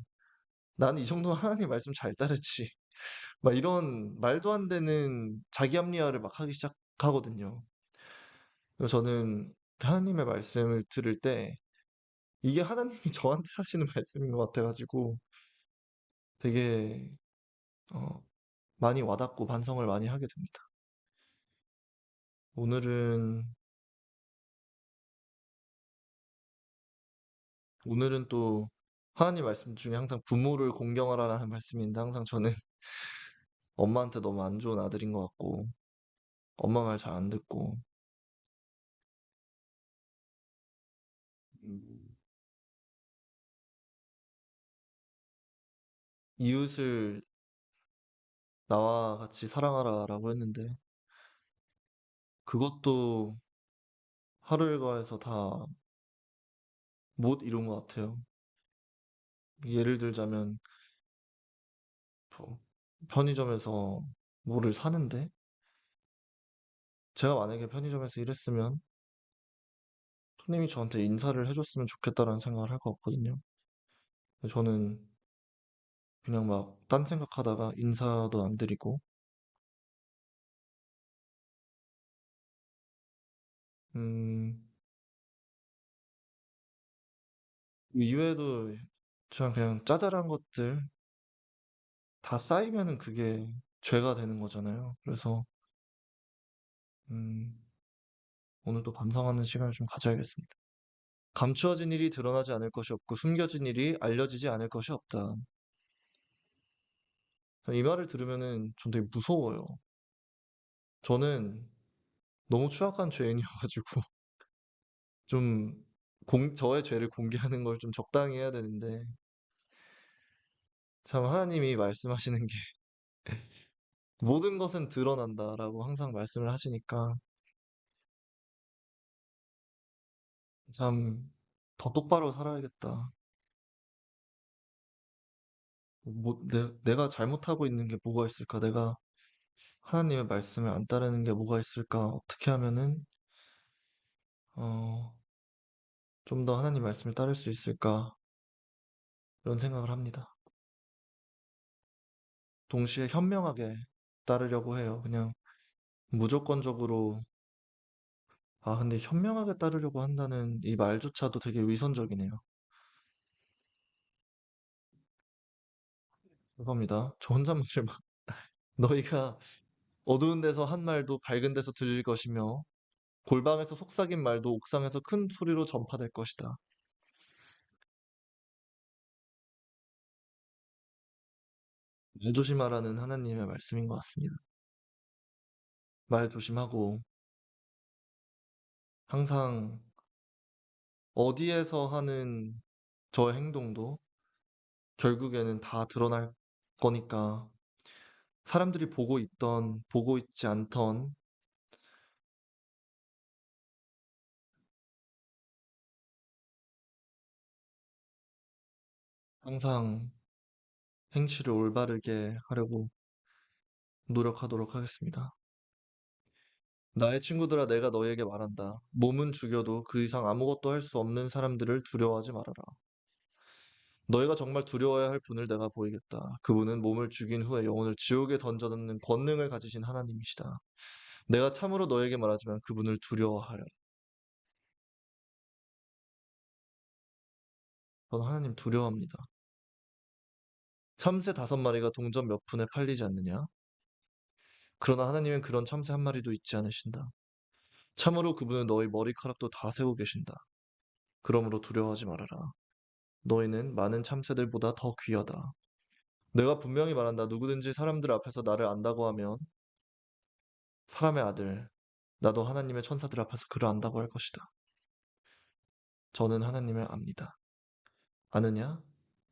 나는 이 정도면 하나님 말씀 잘 따르지. 막 이런 말도 안 되는 자기 합리화를 막 하기 시작하거든요. 그래서 저는 하나님의 말씀을 들을 때 이게 하나님이 저한테 하시는 말씀인 것 같아가지고 되게 어, 많이 와닿고 반성을 많이 하게 됩니다. 오늘은 오늘은 또 하나님 말씀 중에 항상 부모를 공경하라는 말씀인데 항상 저는 엄마한테 너무 안 좋은 아들인 것 같고 엄마 말 잘 안 듣고 음, 이웃을 나와 같이 사랑하라라고 했는데 그것도 하루 일과에서 다 못 이룬 것 같아요. 예를 들자면 뭐 편의점에서 뭐를 사는데 제가 만약에 편의점에서 일했으면 손님이 저한테 인사를 해줬으면 좋겠다라는 생각을 할 것 같거든요. 근데 저는 그냥 막 딴 생각하다가 인사도 안 드리고 음, 그 이외에도 그냥 짜잘한 것들 다 쌓이면은 그게 죄가 되는 거잖아요. 그래서 음, 오늘 또 반성하는 시간을 좀 가져야겠습니다. 감추어진 일이 드러나지 않을 것이 없고 숨겨진 일이 알려지지 않을 것이 없다. 이 말을 들으면은 전 되게 무서워요. 저는 너무 추악한 죄인이어가지고 좀 저의 죄를 공개하는 걸 좀 적당히 해야 되는데 참 하나님이 말씀하시는 게 모든 것은 드러난다라고 항상 말씀을 하시니까 참 더 똑바로 살아야겠다. 내가 잘못하고 있는 게 뭐가 있을까? 내가 하나님의 말씀을 안 따르는 게 뭐가 있을까? 어떻게 하면은 어, 좀 더 하나님 말씀을 따를 수 있을까? 이런 생각을 합니다. 동시에 현명하게 따르려고 해요. 그냥 무조건적으로 근데 현명하게 따르려고 한다는 이 말조차도 되게 위선적이네요. 죄송합니다. 저 혼잣말을 막 너희가 어두운 데서 한 말도 밝은 데서 들릴 것이며 골방에서 속삭인 말도 옥상에서 큰 소리로 전파될 것이다. 말 조심하라는 하나님의 말씀인 것 같습니다. 말 조심하고 항상 어디에서 하는 저의 행동도 결국에는 다 드러날 거니까 사람들이 보고 있던 보고 있지 않던 항상 행실을 올바르게 하려고 노력하도록 하겠습니다. 나의 친구들아, 내가 너희에게 말한다. 몸은 죽여도 그 이상 아무것도 할 수 없는 사람들을 두려워하지 말아라. 너희가 정말 두려워야 할 분을 내가 보이겠다. 그분은 몸을 죽인 후에 영혼을 지옥에 던져넣는 권능을 가지신 하나님이시다. 내가 참으로 너에게 말하지만 그분을 두려워하라. 저는 하나님 두려워합니다. 참새 5마리가 동전 몇 푼에 팔리지 않느냐? 그러나 하나님은 그런 참새 한 마리도 잊지 않으신다. 참으로 그분은 너희 머리카락도 다 세고 계신다. 그러므로 두려워하지 말아라. 너희는 많은 참새들보다 더 귀하다. 내가 분명히 말한다. 누구든지 사람들 앞에서 나를 안다고 하면 사람의 아들, 나도 하나님의 천사들 앞에서 그를 안다고 할 것이다. 저는 하나님을 압니다. 아느냐?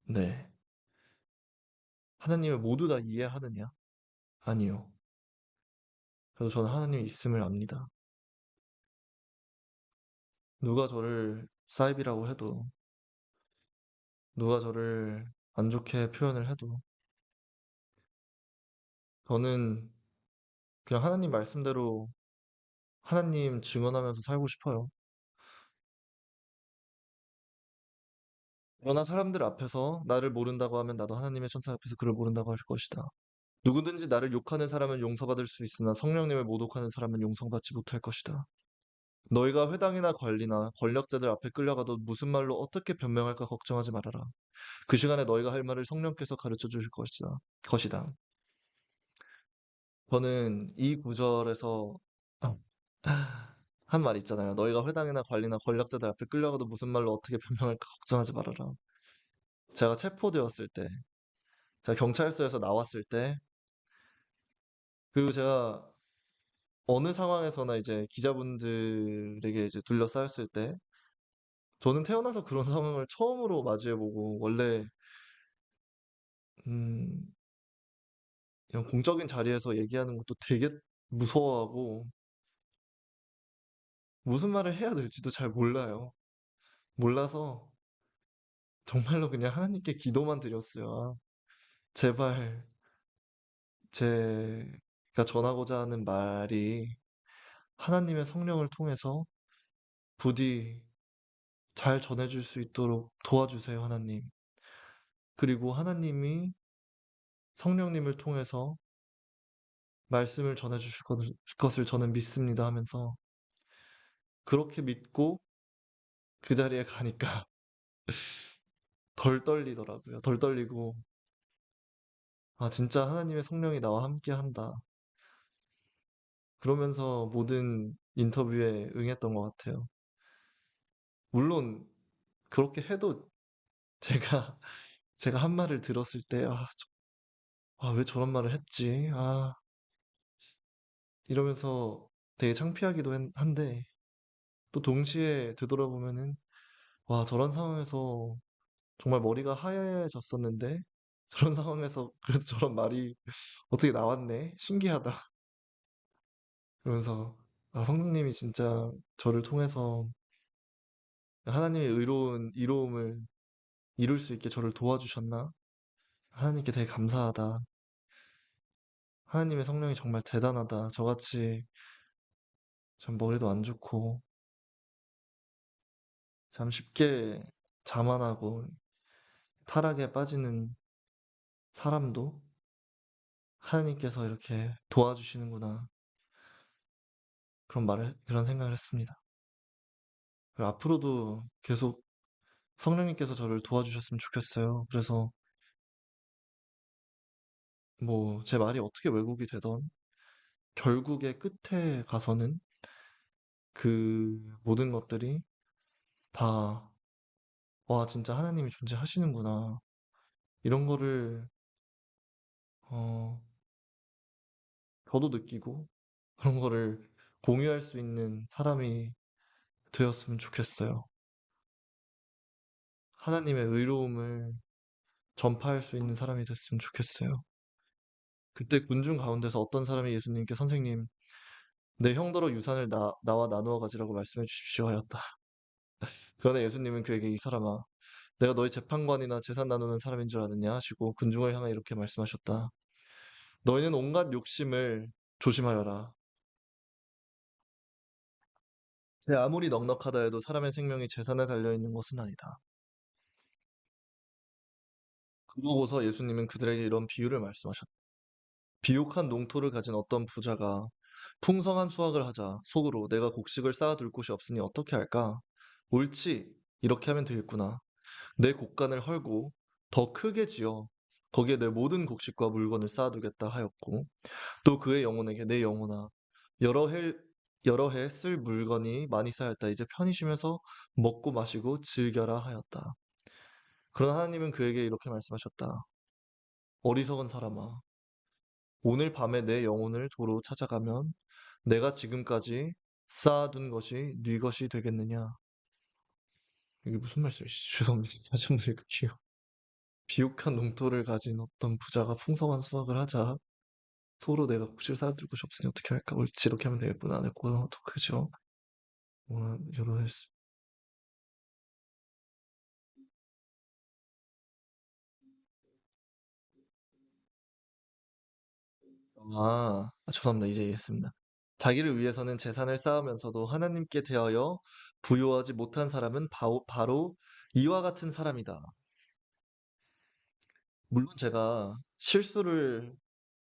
네. 하나님을 모두 다 이해하느냐? 아니요. 그래서 저는 하나님이 있음을 압니다. 누가 저를 사입이라고 해도, 누가 저를 안 좋게 표현을 해도, 저는 그냥 하나님 말씀대로 하나님 증언하면서 살고 싶어요. 그러나 사람들 앞에서 나를 모른다고 하면 나도 하나님의 천사 앞에서 그를 모른다고 할 것이다. 누구든지 나를 욕하는 사람은 용서받을 수 있으나 성령님을 모독하는 사람은 용서받지 못할 것이다. 너희가 회당이나 관리나 권력자들 앞에 끌려가도 무슨 말로 어떻게 변명할까 걱정하지 말아라. 그 시간에 너희가 할 말을 성령께서 가르쳐 주실 것이다. 저는 이 구절에서 한 말 있잖아요. 너희가 회당이나 관리나 권력자들 앞에 끌려가도 무슨 말로 어떻게 변명할까 걱정하지 말아라. 제가 체포되었을 때, 제가 경찰서에서 나왔을 때, 그리고 제가 어느 상황에서나 이제 기자분들에게 이제 둘러싸였을 때, 저는 태어나서 그런 상황을 처음으로 맞이해보고, 원래, 음, 이런 공적인 자리에서 얘기하는 것도 되게 무서워하고, 무슨 말을 해야 될지도 잘 몰라요. 몰라서, 정말로 그냥 하나님께 기도만 드렸어요. 제발, 제가 전하고자 하는 말이 하나님의 성령을 통해서 부디 잘 전해줄 수 있도록 도와주세요, 하나님. 그리고 하나님이 성령님을 통해서 말씀을 전해주실 것을 저는 믿습니다 하면서 그렇게 믿고 그 자리에 가니까 덜 떨리더라고요. 덜 떨리고, 진짜 하나님의 성령이 나와 함께 한다. 그러면서 모든 인터뷰에 응했던 것 같아요. 물론 그렇게 해도 제가 제가 한 말을 들었을 때 왜 저런 말을 했지? 이러면서 되게 창피하기도 한데 또 동시에 되돌아보면은 와, 저런 상황에서 정말 머리가 하얘졌었는데 저런 상황에서 그래도 저런 말이 어떻게 나왔네? 신기하다. 그러면서 성령님이 진짜 저를 통해서 하나님의 의로운 이로움을 이룰 수 있게 저를 도와주셨나? 하나님께 되게 감사하다. 하나님의 성령이 정말 대단하다. 저같이 참 머리도 안 좋고 참 쉽게 자만하고 타락에 빠지는 사람도 하나님께서 이렇게 도와주시는구나. 그런 생각을 했습니다. 그리고 앞으로도 계속 성령님께서 저를 도와주셨으면 좋겠어요. 그래서 뭐 제 말이 어떻게 왜곡이 되던 결국에 끝에 가서는 그 모든 것들이 다, 와, 진짜 하나님이 존재하시는구나. 이런 거를, 어, 저도 느끼고 그런 거를 공유할 수 있는 사람이 되었으면 좋겠어요. 하나님의 의로움을 전파할 수 있는 사람이 됐으면 좋겠어요. 그때 군중 가운데서 어떤 사람이 예수님께 선생님, 내 형더러 유산을 나와 나누어 가지라고 말씀해 주십시오 하였다. 그러나 예수님은 그에게 이 사람아, 내가 너희 재판관이나 재산 나누는 사람인 줄 아느냐 하시고 군중을 향하여 이렇게 말씀하셨다. 너희는 온갖 욕심을 조심하여라. 제 아무리 넉넉하다 해도 사람의 생명이 재산에 달려 있는 것은 아니다. 그러고서 예수님은 그들에게 이런 비유를 말씀하셨다. 비옥한 농토를 가진 어떤 부자가 풍성한 수확을 하자 속으로 내가 곡식을 쌓아둘 곳이 없으니 어떻게 할까? 옳지. 이렇게 하면 되겠구나. 내 곡간을 헐고 더 크게 지어 거기에 내 모든 곡식과 물건을 쌓아두겠다 하였고 또 그의 영혼에게 내 영혼아 여러 해 여러 해 쓸 물건이 많이 쌓였다. 이제 편히 쉬면서 먹고 마시고 즐겨라 하였다. 그러나 하나님은 그에게 이렇게 말씀하셨다. 어리석은 사람아, 오늘 밤에 내 영혼을 도로 찾아가면 내가 지금까지 쌓아둔 것이 네 것이 되겠느냐? 이게 무슨 말씀이시죠? 죄송합니다. 다시 한번 읽을게요. 비옥한 농토를 가진 어떤 부자가 풍성한 수확을 하자 서로 내가 곡식을 쌓아둘 곳이 없으니 어떻게 할까? 옳지 이렇게 하면 되겠구나. 내 고등어도 그죠? 여러 해 죄송합니다. 이제 이해했습니다. 자기를 위해서는 재산을 쌓으면서도 하나님께 대하여 부요하지 못한 사람은 바로 이와 같은 사람이다. 물론 제가 실수를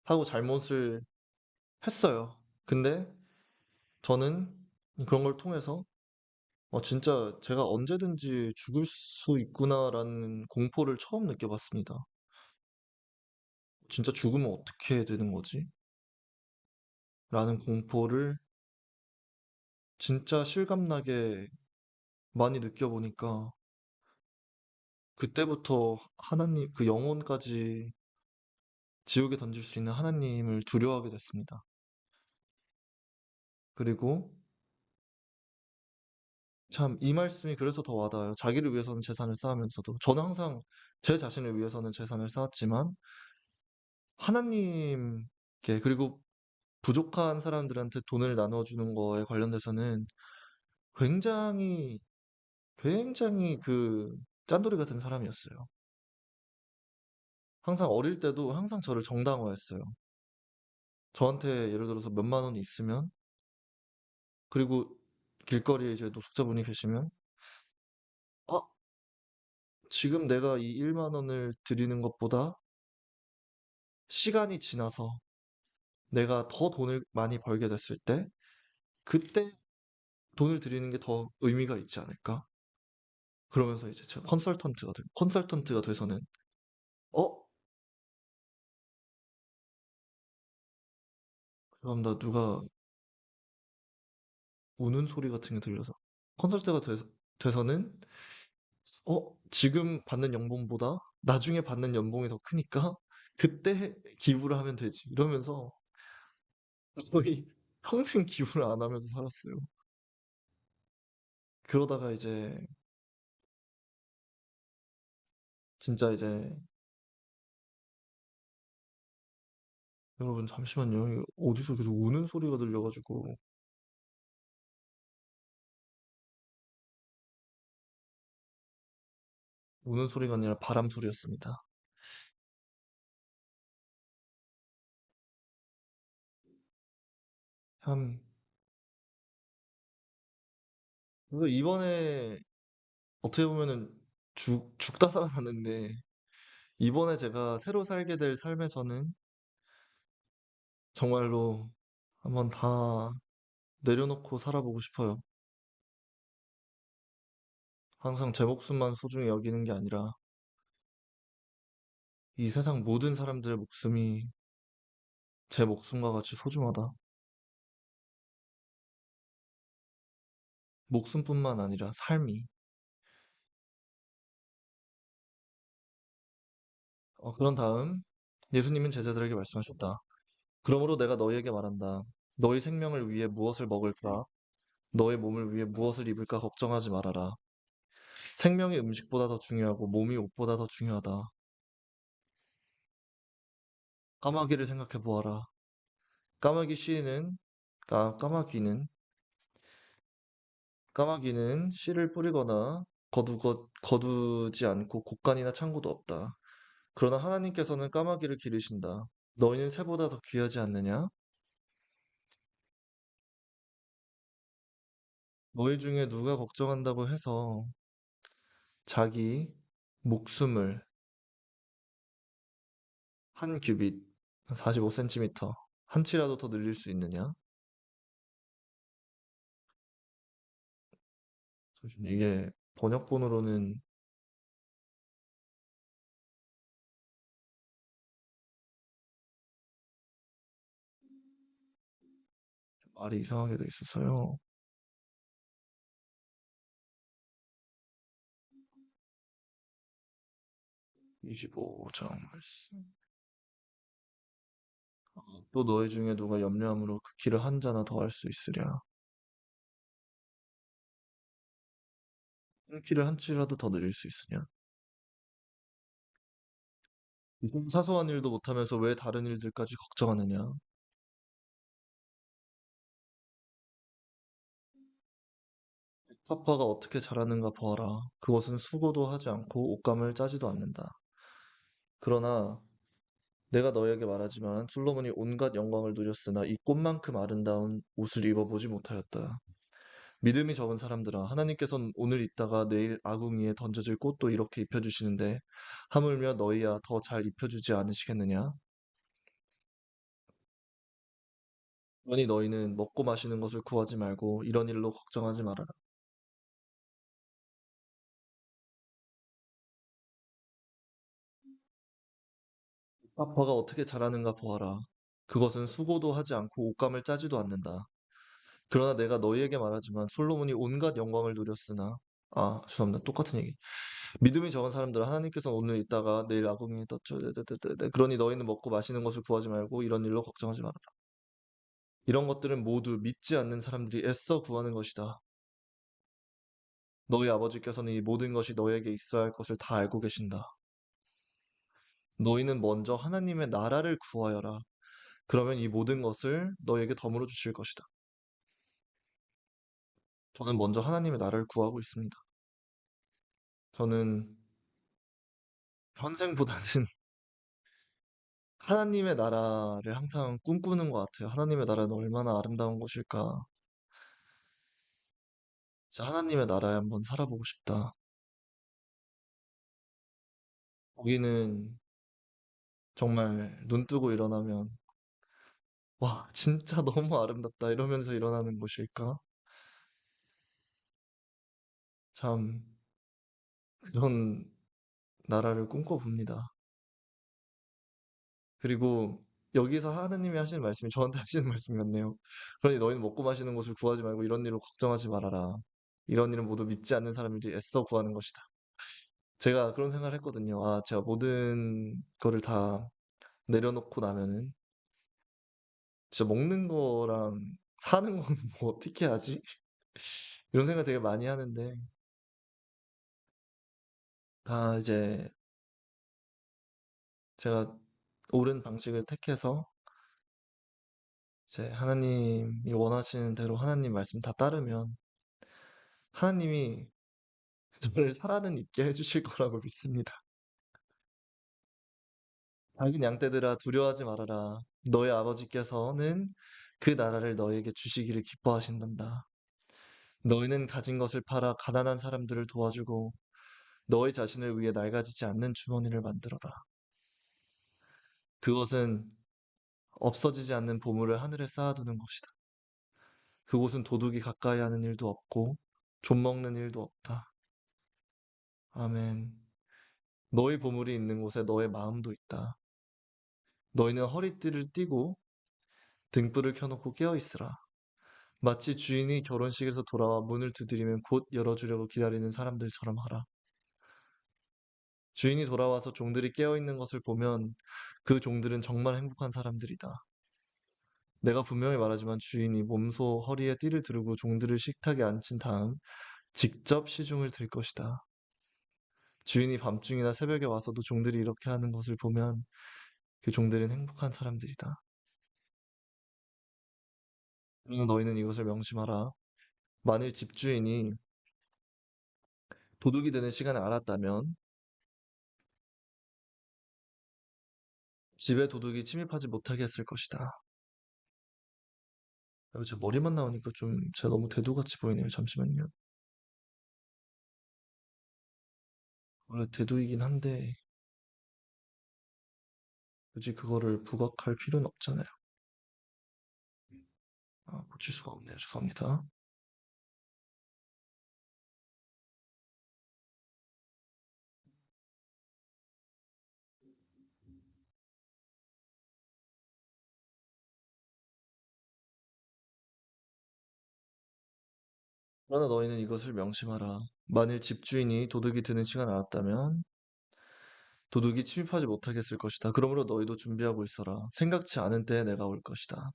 하고 잘못을 했어요. 근데 저는 그런 걸 통해서 진짜 제가 언제든지 죽을 수 있구나라는 공포를 처음 느껴봤습니다. 진짜 죽으면 어떻게 되는 거지? 라는 공포를 진짜 실감나게 많이 느껴보니까 그때부터 하나님, 그 영혼까지 지옥에 던질 수 있는 하나님을 두려워하게 됐습니다. 그리고 참 이 말씀이 그래서 더 와닿아요. 자기를 위해서는 재산을 쌓으면서도. 저는 항상 제 자신을 위해서는 재산을 쌓았지만 하나님께 그리고 부족한 사람들한테 돈을 나눠주는 거에 관련돼서는 굉장히 굉장히 짠돌이 같은 사람이었어요. 항상 어릴 때도 항상 저를 정당화했어요. 저한테 예를 들어서 몇만 원이 있으면 그리고 길거리에 이제 노숙자분이 계시면 아, 지금 내가 이 1만 원을 드리는 것보다 시간이 지나서 내가 더 돈을 많이 벌게 됐을 때 그때 돈을 드리는 게 더 의미가 있지 않을까? 그러면서 이제 제가 컨설턴트가 돼서는 어? 죄송합니다. 누가 우는 소리 같은 게 들려서 컨설트가 돼서는 지금 받는 연봉보다 나중에 받는 연봉이 더 크니까 그때 기부를 하면 되지. 이러면서 거의 평생 기부를 안 하면서 살았어요. 그러다가 이제 진짜 이제 여러분 잠시만요. 이거 어디서 계속 우는 소리가 들려가지고 우는 소리가 아니라 바람 소리였습니다. 참 그래서 이번에 어떻게 보면은 죽다 살아났는데 이번에 제가 새로 살게 될 삶에서는 정말로 한번 다 내려놓고 살아보고 싶어요. 항상 제 목숨만 소중히 여기는 게 아니라 이 세상 모든 사람들의 목숨이 제 목숨과 같이 소중하다. 목숨뿐만 아니라 삶이. 그런 다음 예수님은 제자들에게 말씀하셨다. 그러므로 내가 너희에게 말한다. 너희 생명을 위해 무엇을 먹을까? 너의 몸을 위해 무엇을 입을까 걱정하지 말아라. 생명이 음식보다 더 중요하고 몸이 옷보다 더 중요하다. 까마귀를 생각해 보아라. 까마귀 씨는 까마귀는 씨를 뿌리거나 거두지 않고 곡간이나 창고도 없다. 그러나 하나님께서는 까마귀를 기르신다. 너희는 새보다 더 귀하지 않느냐? 너희 중에 누가 걱정한다고 해서 자기 목숨을 한 규빗, 45cm, 한 치라도 더 늘릴 수 있느냐? 이게 번역본으로는 말이 이상하게 돼 있어서요. 25장 말씀. 또 너희 중에 누가 염려함으로 그 길을 한 자나 더 할 수 있으랴. 한 길을 한 치라도 더 늘릴 수 있으냐? 이런 사소한 일도 못하면서 왜 다른 일들까지 걱정하느냐? 사파가 어떻게 자라는가 보아라. 그것은 수고도 하지 않고 옷감을 짜지도 않는다. 그러나 내가 너에게 말하지만 솔로몬이 온갖 영광을 누렸으나 이 꽃만큼 아름다운 옷을 입어보지 못하였다. 믿음이 적은 사람들아, 하나님께서는 오늘 있다가 내일 아궁이에 던져질 꽃도 이렇게 입혀주시는데 하물며 너희야 더 잘 입혀주지 않으시겠느냐? 그러니 너희는 먹고 마시는 것을 구하지 말고 이런 일로 걱정하지 말아라. 파퍼가 어떻게 자라는가 보아라. 그것은 수고도 하지 않고 옷감을 짜지도 않는다. 그러나 내가 너희에게 말하지만 솔로몬이 온갖 영광을 누렸으나 죄송합니다. 똑같은 얘기. 믿음이 적은 사람들은 하나님께서 오늘 있다가 내일 아궁이에 떴죠. 네네네네. 그러니 너희는 먹고 마시는 것을 구하지 말고 이런 일로 걱정하지 말아라. 이런 것들은 모두 믿지 않는 사람들이 애써 구하는 것이다. 너희 아버지께서는 이 모든 것이 너희에게 있어야 할 것을 다 알고 계신다. 너희는 먼저 하나님의 나라를 구하여라. 그러면 이 모든 것을 너희에게 더불어 주실 것이다. 저는 먼저 하나님의 나라를 구하고 있습니다. 저는 현생보다는 하나님의 나라를 항상 꿈꾸는 것 같아요. 하나님의 나라는 얼마나 아름다운 곳일까. 진짜 하나님의 나라에 한번 살아보고 싶다. 거기는 정말 눈 뜨고 일어나면 와, 진짜 너무 아름답다 이러면서 일어나는 곳일까? 참 그런 나라를 꿈꿔봅니다. 그리고 여기서 하나님이 하시는 말씀이 저한테 하시는 말씀 같네요. 그러니 너희는 먹고 마시는 것을 구하지 말고 이런 일로 걱정하지 말아라. 이런 일은 모두 믿지 않는 사람들이 애써 구하는 것이다. 제가 그런 생각을 했거든요. 아, 제가 모든 거를 다 내려놓고 나면은 진짜 먹는 거랑 사는 거는 뭐 어떻게 하지? 이런 생각 되게 많이 하는데 다 이제 제가 옳은 방식을 택해서 이제 하나님이 원하시는 대로 하나님 말씀 다 따르면 하나님이 저를 살아는 있게 해주실 거라고 믿습니다. 작은 양떼들아 두려워하지 말아라. 너의 아버지께서는 그 나라를 너에게 주시기를 기뻐하신단다. 너희는 가진 것을 팔아 가난한 사람들을 도와주고 너희 자신을 위해 낡아지지 않는 주머니를 만들어라. 그것은 없어지지 않는 보물을 하늘에 쌓아두는 것이다. 그곳은 도둑이 가까이 하는 일도 없고 좀먹는 일도 없다. 아멘. 너희 보물이 있는 곳에 너의 마음도 있다. 너희는 허리띠를 띠고 등불을 켜놓고 깨어 있으라. 마치 주인이 결혼식에서 돌아와 문을 두드리면 곧 열어주려고 기다리는 사람들처럼 하라. 주인이 돌아와서 종들이 깨어 있는 것을 보면 그 종들은 정말 행복한 사람들이다. 내가 분명히 말하지만 주인이 몸소 허리에 띠를 두르고 종들을 식탁에 앉힌 다음 직접 시중을 들 것이다. 주인이 밤중이나 새벽에 와서도 종들이 이렇게 하는 것을 보면 그 종들은 행복한 사람들이다. 그러나 너희는 이것을 명심하라. 만일 집주인이 도둑이 되는 시간을 알았다면 집에 도둑이 침입하지 못하게 했을 것이다. 제 머리만 나오니까 좀 제가 너무 대두같이 보이네요. 잠시만요. 원래 대두이긴 한데 굳이 그거를 부각할 필요는 없잖아요. 아, 고칠 수가 없네요. 죄송합니다. 그러나 너희는 이것을 명심하라. 만일 집주인이 도둑이 드는 시간을 알았다면 도둑이 침입하지 못하게 했을 것이다. 그러므로 너희도 준비하고 있어라. 생각지 않은 때에 내가 올 것이다.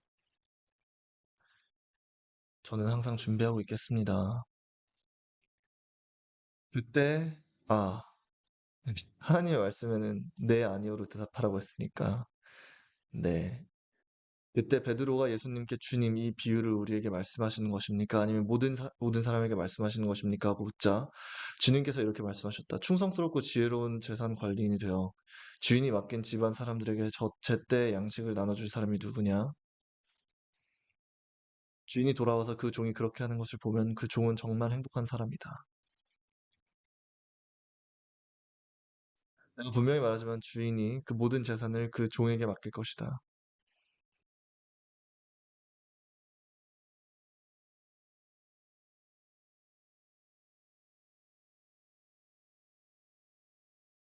저는 항상 준비하고 있겠습니다. 그때, 아, 하나님의 말씀에는 네, 아니요로 대답하라고 했으니까, 네. 그때 베드로가 예수님께 주님 이 비유를 우리에게 말씀하시는 것입니까? 아니면 모든 사람에게 말씀하시는 것입니까? 하고 묻자 주님께서 이렇게 말씀하셨다. 충성스럽고 지혜로운 재산 관리인이 되어 주인이 맡긴 집안 사람들에게 제때 양식을 나눠줄 사람이 누구냐? 주인이 돌아와서 그 종이 그렇게 하는 것을 보면 그 종은 정말 행복한 사람이다. 내가 분명히 말하지만 주인이 그 모든 재산을 그 종에게 맡길 것이다.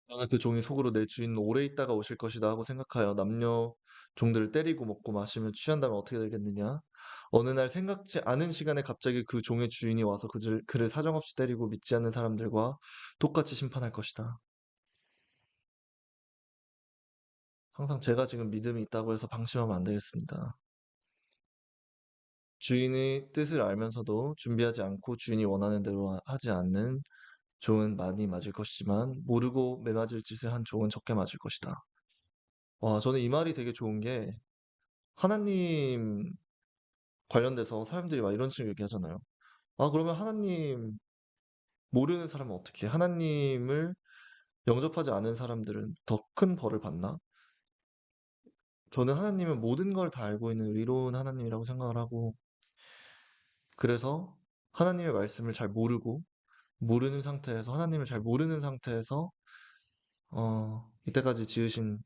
그러나 그 종이 속으로 내 주인은 오래 있다가 오실 것이다 하고 생각하여 남녀 종들을 때리고 먹고 마시며 취한다면 어떻게 되겠느냐? 어느 날 생각지 않은 시간에 갑자기 그 종의 주인이 와서 그를 사정없이 때리고 믿지 않는 사람들과 똑같이 심판할 것이다. 항상 제가 지금 믿음이 있다고 해서 방심하면 안 되겠습니다. 주인의 뜻을 알면서도 준비하지 않고 주인이 원하는 대로 하지 않는 종은 많이 맞을 것이지만 모르고 매맞을 짓을 한 종은 적게 맞을 것이다. 와, 저는 이 말이 되게 좋은 게 하나님 관련돼서 사람들이 막 이런 식으로 얘기하잖아요. 아, 그러면 하나님 모르는 사람은 어떻게 해? 하나님을 영접하지 않은 사람들은 더 큰 벌을 받나? 저는 하나님은 모든 걸 다 알고 있는 의로운 하나님이라고 생각을 하고, 그래서 하나님의 말씀을 잘 모르는 상태에서, 하나님을 잘 모르는 상태에서, 이때까지 지으신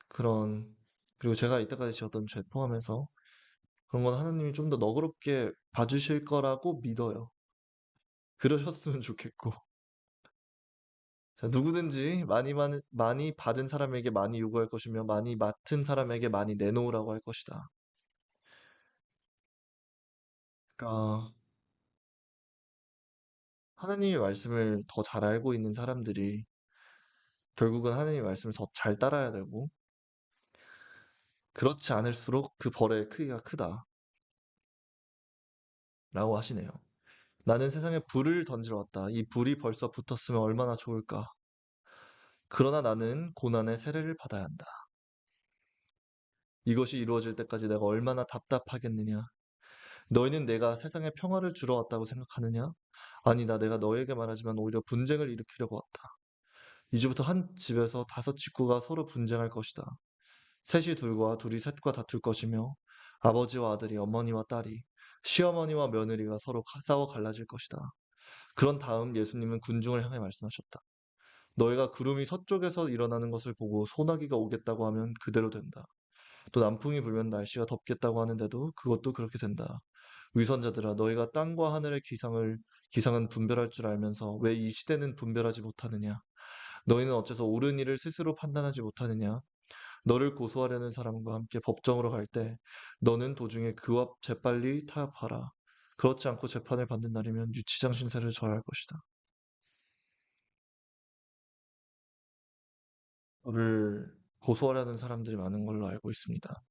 그런, 그리고 제가 이때까지 지었던 죄 포함해서 그런 건 하나님이 좀 더 너그럽게 봐주실 거라고 믿어요. 그러셨으면 좋겠고. 자, 누구든지 많이 받은 사람에게 많이 요구할 것이며 많이 맡은 사람에게 많이 내놓으라고 할 것이다. 그러니까 하나님의 말씀을 더 잘 알고 있는 사람들이 결국은 하나님의 말씀을 더 잘 따라야 되고, 그렇지 않을수록 그 벌의 크기가 크다라고 하시네요. 나는 세상에 불을 던지러 왔다. 이 불이 벌써 붙었으면 얼마나 좋을까. 그러나 나는 고난의 세례를 받아야 한다. 이것이 이루어질 때까지 내가 얼마나 답답하겠느냐. 너희는 내가 세상에 평화를 주러 왔다고 생각하느냐? 아니다, 내가 너에게 말하지만 오히려 분쟁을 일으키려고 왔다. 이제부터 한 집에서 다섯 식구가 서로 분쟁할 것이다. 셋이 둘과 둘이 셋과 다툴 것이며 아버지와 아들이 어머니와 딸이 시어머니와 며느리가 서로 싸워 갈라질 것이다. 그런 다음 예수님은 군중을 향해 말씀하셨다. 너희가 구름이 서쪽에서 일어나는 것을 보고 소나기가 오겠다고 하면 그대로 된다. 또 남풍이 불면 날씨가 덥겠다고 하는데도 그것도 그렇게 된다. 위선자들아, 너희가 땅과 하늘의 기상은 분별할 줄 알면서 왜 이 시대는 분별하지 못하느냐? 너희는 어째서 옳은 일을 스스로 판단하지 못하느냐? 너를 고소하려는 사람과 함께 법정으로 갈 때 너는 도중에 그와 재빨리 타협하라. 그렇지 않고 재판을 받는 날이면 유치장 신세를 져야 할 것이다. 너를 고소하려는 사람들이 많은 걸로 알고 있습니다.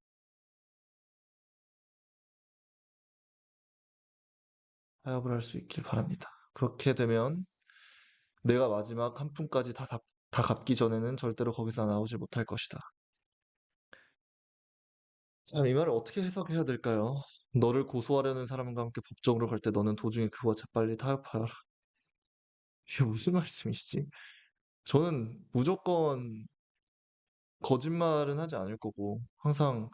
타협을 할 수 있길 바랍니다. 그렇게 되면 내가 마지막 한 푼까지 다 갚기 전에는 절대로 거기서 나오지 못할 것이다. 참, 이 말을 어떻게 해석해야 될까요? 너를 고소하려는 사람과 함께 법정으로 갈 때 너는 도중에 그와 재빨리 타협하여라. 이게 무슨 말씀이시지? 저는 무조건 거짓말은 하지 않을 거고, 항상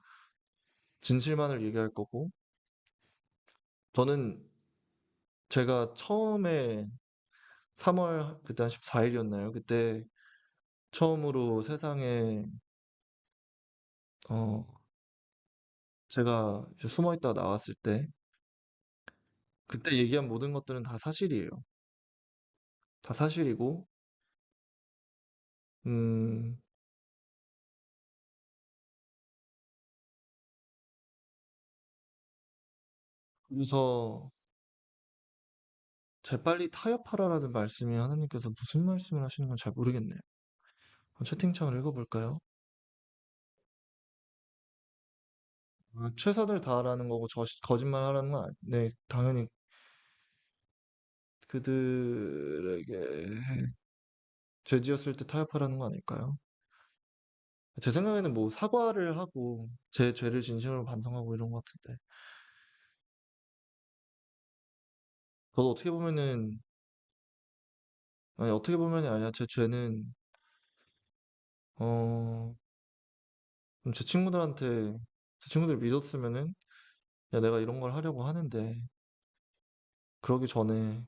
진실만을 얘기할 거고, 저는 제가 처음에 3월 그때 한 14일이었나요? 그때 처음으로 세상에 어 제가 이제 숨어 있다가 나왔을 때 그때 얘기한 모든 것들은 다 사실이에요. 다 사실이고 음 그래서 재빨리 타협하라라는 말씀이 하나님께서 무슨 말씀을 하시는 건 잘 모르겠네요. 채팅창을 읽어볼까요? 아, 최선을 다하라는 거고 거짓말 하라는 건 네, 당연히 그들에게 죄 지었을 때 타협하라는 거 아닐까요? 제 생각에는 뭐 사과를 하고 제 죄를 진심으로 반성하고 이런 것 같은데 그것도 어떻게 보면은 아니 어떻게 보면이 아니라 제 죄는 어 좀 제 친구들 믿었으면은 야 내가 이런 걸 하려고 하는데 그러기 전에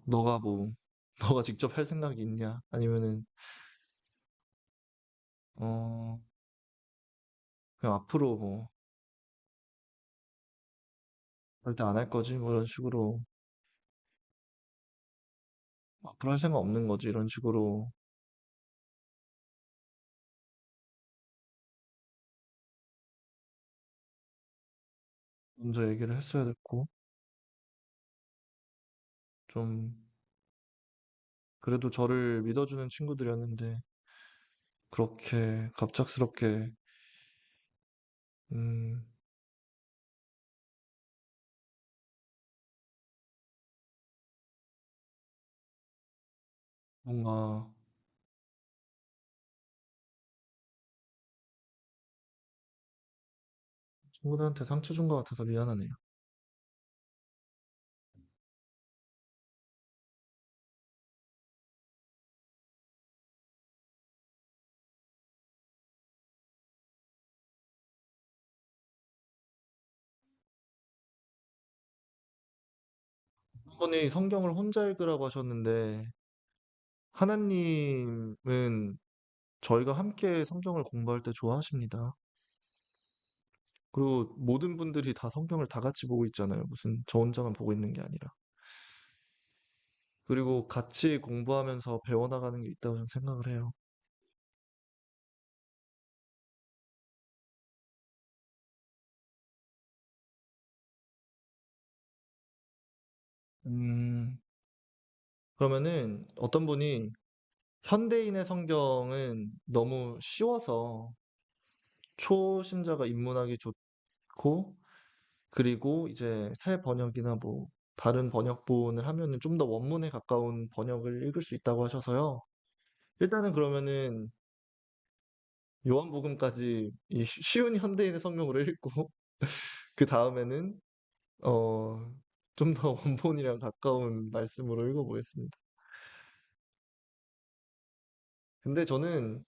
너가 뭐 너가 직접 할 생각이 있냐 아니면은 어 그냥 앞으로 뭐 절대 안 할 거지 뭐 이런 식으로 앞으로 할 생각 없는 거지 이런 식으로 먼저 얘기를 했어야 됐고 좀 그래도 저를 믿어주는 친구들이었는데 그렇게 갑작스럽게 음 뭔가 친구들한테 상처 준 것 같아서 미안하네요. 한 분이 성경을 혼자 읽으라고 하셨는데 하나님은 저희가 함께 성경을 공부할 때 좋아하십니다. 그리고 모든 분들이 다 성경을 다 같이 보고 있잖아요. 무슨 저 혼자만 보고 있는 게 아니라. 그리고 같이 공부하면서 배워나가는 게 있다고 저는 생각을 해요. 음, 그러면은 어떤 분이 현대인의 성경은 너무 쉬워서 초심자가 입문하기 좋고, 그리고 이제 새 번역이나 뭐 다른 번역본을 하면은 좀 더 원문에 가까운 번역을 읽을 수 있다고 하셔서요. 일단은 그러면은 요한복음까지 이 쉬운 현대인의 성경으로 읽고 그 다음에는 어, 좀 더 원본이랑 가까운 말씀으로 읽어보겠습니다. 근데 저는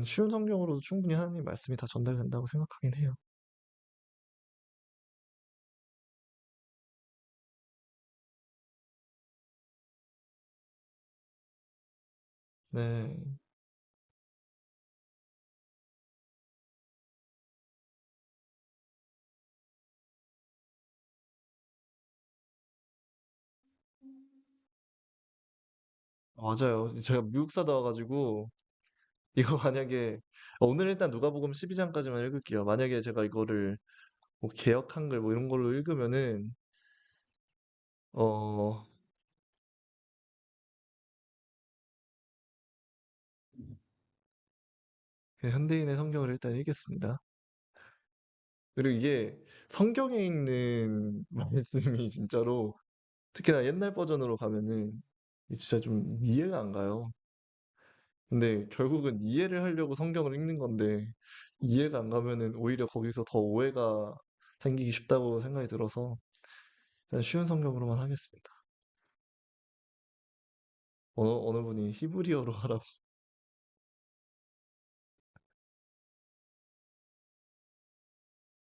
쉬운 성경으로도 충분히 하나님 말씀이 다 전달된다고 생각하긴 해요. 네, 맞아요. 제가 미국 사다 와가지고 이거 만약에 오늘 일단 누가복음 12장까지만 읽을게요. 만약에 제가 이거를 뭐 개역 한글 뭐 이런 걸로 읽으면은 어, 그냥 현대인의 성경을 일단 읽겠습니다. 그리고 이게 성경에 있는 말씀이 진짜로 특히나 옛날 버전으로 가면은 이게 진짜 좀 이해가 안 가요. 근데 결국은 이해를 하려고 성경을 읽는 건데 이해가 안 가면은 오히려 거기서 더 오해가 생기기 쉽다고 생각이 들어서 그냥 쉬운 성경으로만 하겠습니다. 어느 분이 히브리어로 하라고.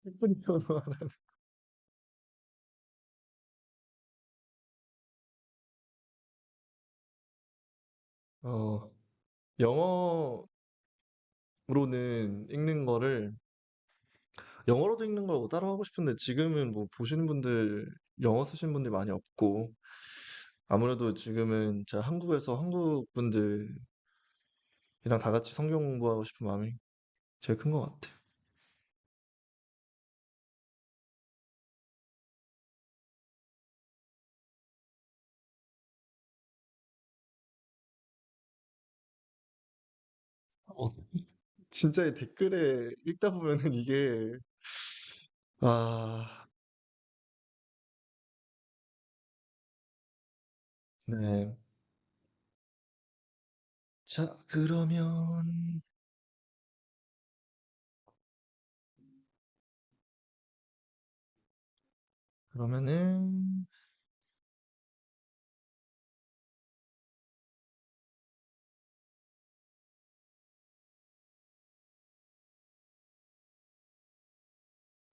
히브리어로 하라고. 어, 영어로는 읽는 거를 영어로도 읽는 걸 따로 하고 싶은데 지금은 뭐 보시는 분들 영어 쓰시는 분들 많이 없고 아무래도 지금은 제가 한국에서 한국 분들이랑 다 같이 성경 공부하고 싶은 마음이 제일 큰 것 같아요. 어, 진짜 이 댓글에 읽다 보면은 이게 아, 네. 자, 그러면은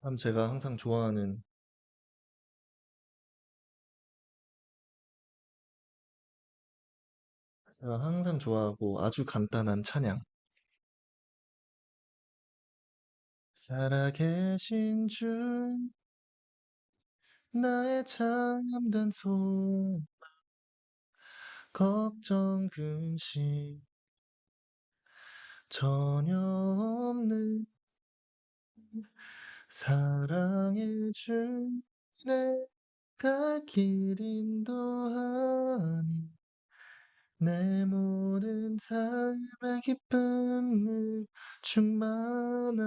참 제가 항상 좋아하는 제가 항상 좋아하고 아주 간단한 찬양. 살아계신 주 나의 참된 손 걱정 근심 전혀 없는 사랑의 주 내 갈 길 인도하니 내 모든 삶의 기쁨을 충만하는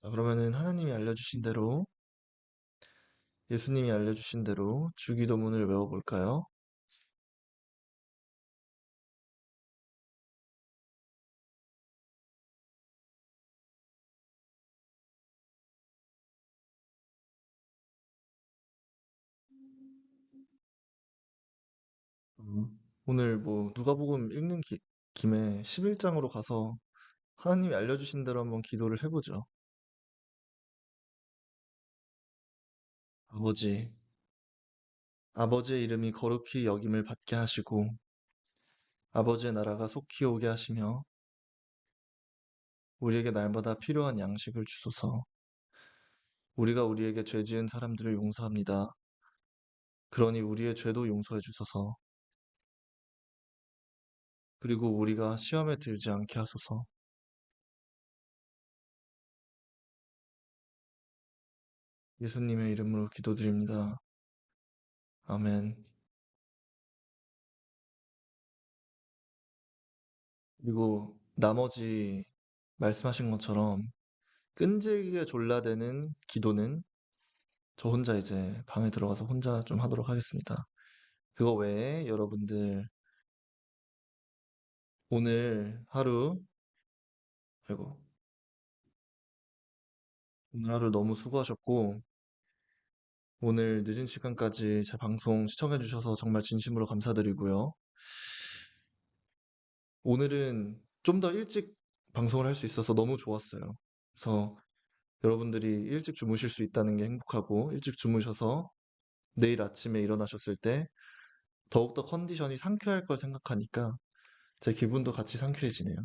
자, 그러면은 하나님이 알려주신 대로 예수님이 알려주신 대로 주기도문을 외워볼까요? 오늘 뭐 누가복음 읽는 김에 11장으로 가서 하나님이 알려주신 대로 한번 기도를 해보죠. 아버지, 아버지의 이름이 거룩히 여김을 받게 하시고 아버지의 나라가 속히 오게 하시며 우리에게 날마다 필요한 양식을 주소서. 우리가 우리에게 죄 지은 사람들을 용서합니다. 그러니 우리의 죄도 용서해 주소서. 그리고 우리가 시험에 들지 않게 하소서. 예수님의 이름으로 기도드립니다. 아멘. 그리고 나머지 말씀하신 것처럼 끈질기게 졸라대는 기도는 저 혼자 이제 방에 들어가서 혼자 좀 하도록 하겠습니다. 그거 외에 여러분들 오늘 하루, 아이고, 오늘 하루 너무 수고하셨고, 오늘 늦은 시간까지 제 방송 시청해주셔서 정말 진심으로 감사드리고요. 오늘은 좀 더 일찍 방송을 할 수 있어서 너무 좋았어요. 그래서 여러분들이 일찍 주무실 수 있다는 게 행복하고, 일찍 주무셔서 내일 아침에 일어나셨을 때 더욱더 컨디션이 상쾌할 걸 생각하니까 제 기분도 같이 상쾌해지네요.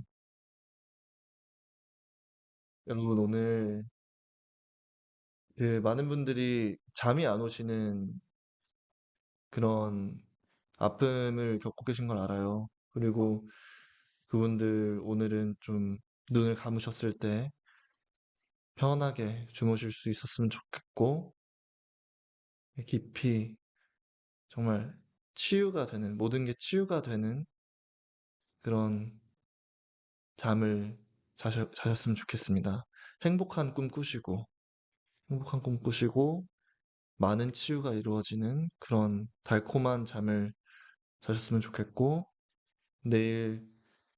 여러분, 오늘 그 많은 분들이 잠이 안 오시는 그런 아픔을 겪고 계신 걸 알아요. 그리고 그분들 오늘은 좀 눈을 감으셨을 때 편안하게 주무실 수 있었으면 좋겠고, 깊이 정말 치유가 되는, 모든 게 치유가 되는 그런 잠을 자셨으면 좋겠습니다. 행복한 꿈 꾸시고, 행복한 꿈 꾸시고, 많은 치유가 이루어지는 그런 달콤한 잠을 자셨으면 좋겠고, 내일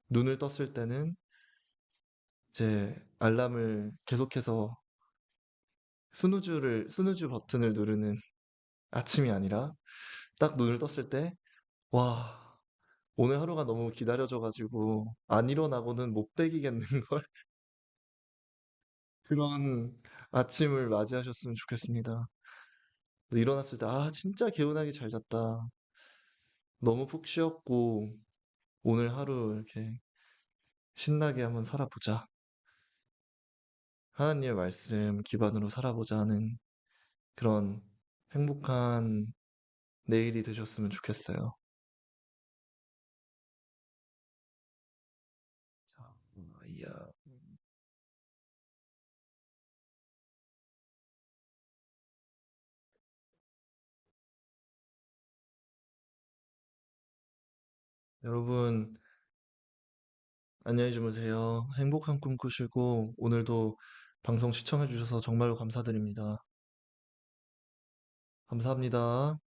눈을 떴을 때는 이제 알람을 계속해서 스누즈 버튼을 누르는 아침이 아니라 딱 눈을 떴을 때, 와, 오늘 하루가 너무 기다려져가지고 안 일어나고는 못 베기겠는 걸 그런 아침을 맞이하셨으면 좋겠습니다. 일어났을 때, 아, 진짜 개운하게 잘 잤다. 너무 푹 쉬었고, 오늘 하루 이렇게 신나게 한번 살아보자. 하나님의 말씀 기반으로 살아보자 하는 그런 행복한 내일이 되셨으면 좋겠어요. 자, 이야. 여러분, 안녕히 주무세요. 행복한 꿈 꾸시고, 오늘도 방송 시청해주셔서 정말로 감사드립니다. 감사합니다.